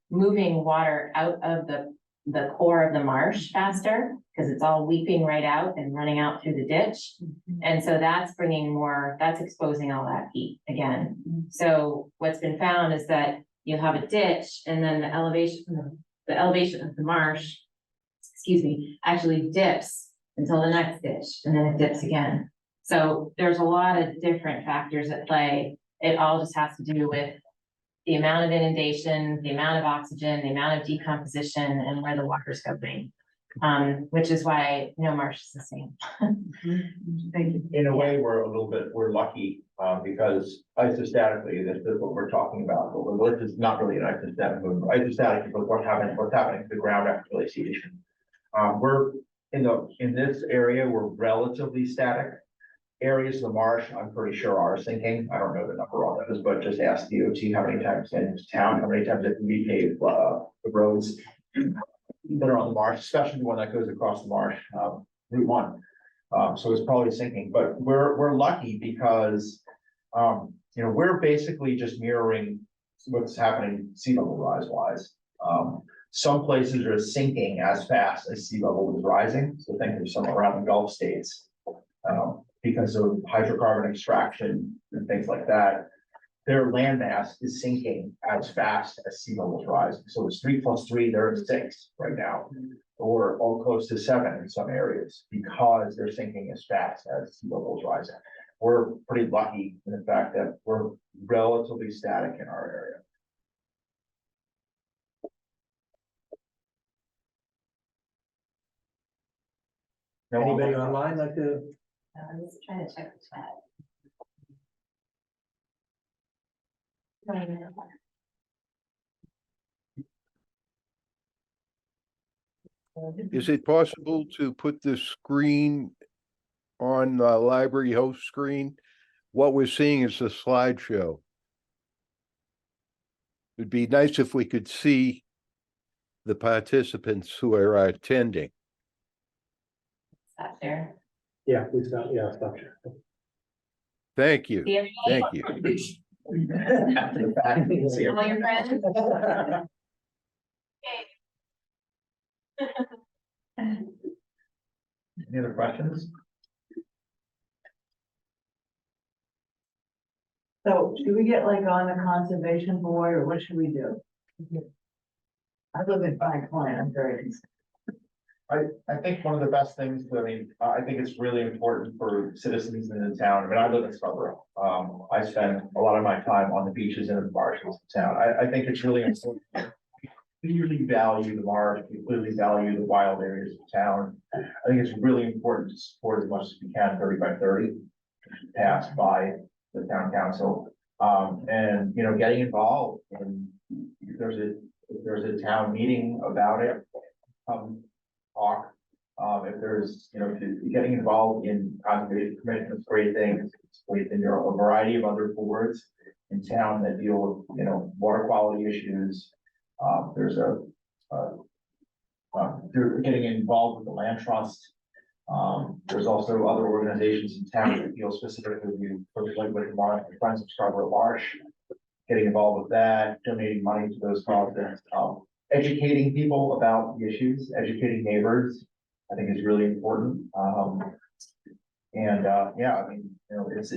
moving water out of the core of the marsh faster because it's all leaping right out and running out through the ditch. And so that's that's exposing all that heat again. So what's been found is that you'll have a ditch and then the elevation of the marsh, actually dips until the next ditch and then it dips again. So there's a lot of different factors at play. It all just has to do with the amount of inundation, the amount of oxygen, the amount of decomposition, and where the water's going. Which is why no marsh is the same. Thank you. In a way, we're lucky, because isostatically, this is what we're talking about, but this is not really an isostatic movement. Isostatic is what's happening to the ground after glaciation. We're in this area, we're relatively static. Areas of the marsh, I'm pretty sure are sinking. I don't know the number on those, but just ask DOT how many times in this town, how many times it can be paved, the roads that are on the marsh, especially the one that goes across the marsh, Route 1. So it's probably sinking, but we're lucky because, we're basically just mirroring what's happening sea level rise wise. Some places are sinking as fast as sea level is rising. So think of some around the Gulf states. Because of hydrocarbon extraction and things like that, their landmass is sinking as fast as sea level is rising. So it's 3 + 3, they're at 6 right now, or all close to 7 in some areas, because they're sinking as fast as sea level is rising. We're pretty lucky in the fact that we're relatively static in our area. Anybody online like to? I'm just trying to check the chat. Is it possible to put the screen on the library host screen? What we're seeing is a slideshow. It'd be nice if we could see the participants who are attending. Stop there. Yeah, please stop, stop share. Thank you. See everybody? Thank you. All your friends? Any other questions? So should we get like on the conservation board or what should we do? I live in Pine Point, I'm very concerned. I think one of the best things, I think it's really important for citizens in the town. I live in Scarborough. I spend a lot of my time on the beaches and in the marshes of the town. I think it's really important. We clearly value the marsh, we clearly value the wild areas of town. I think it's really important to support as much as we can 30 by 30 passed by the town council. And getting involved in if there's a town meeting about it, talk. If there's, getting involved in conservation commission is a great thing. It's great thing. There are a variety of other boards in town that deal with, water quality issues. There's a through getting involved with the Land Trust. There's also other organizations in town that deal specifically with Friends of Scarborough Marsh. Getting involved with that, donating money to those causes, educating people about the issues, educating neighbors, I think is really important. Yeah, I mean, you know, it's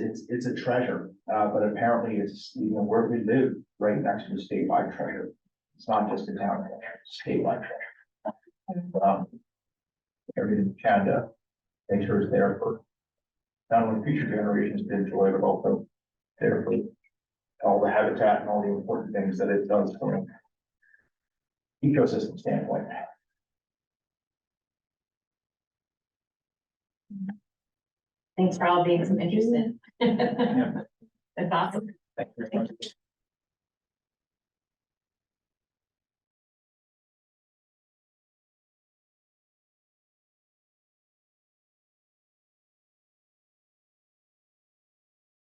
a treasure, but apparently it's, you know, where we live, right next to the statewide treasure. It's not just a town treasure, it's a statewide treasure. Everything we can to make sure it's there for not only future generations to enjoy, but also there for all the habitat and all the important things that it does from an ecosystem standpoint. Thanks for all being so interested. That's awesome. Thank you very much.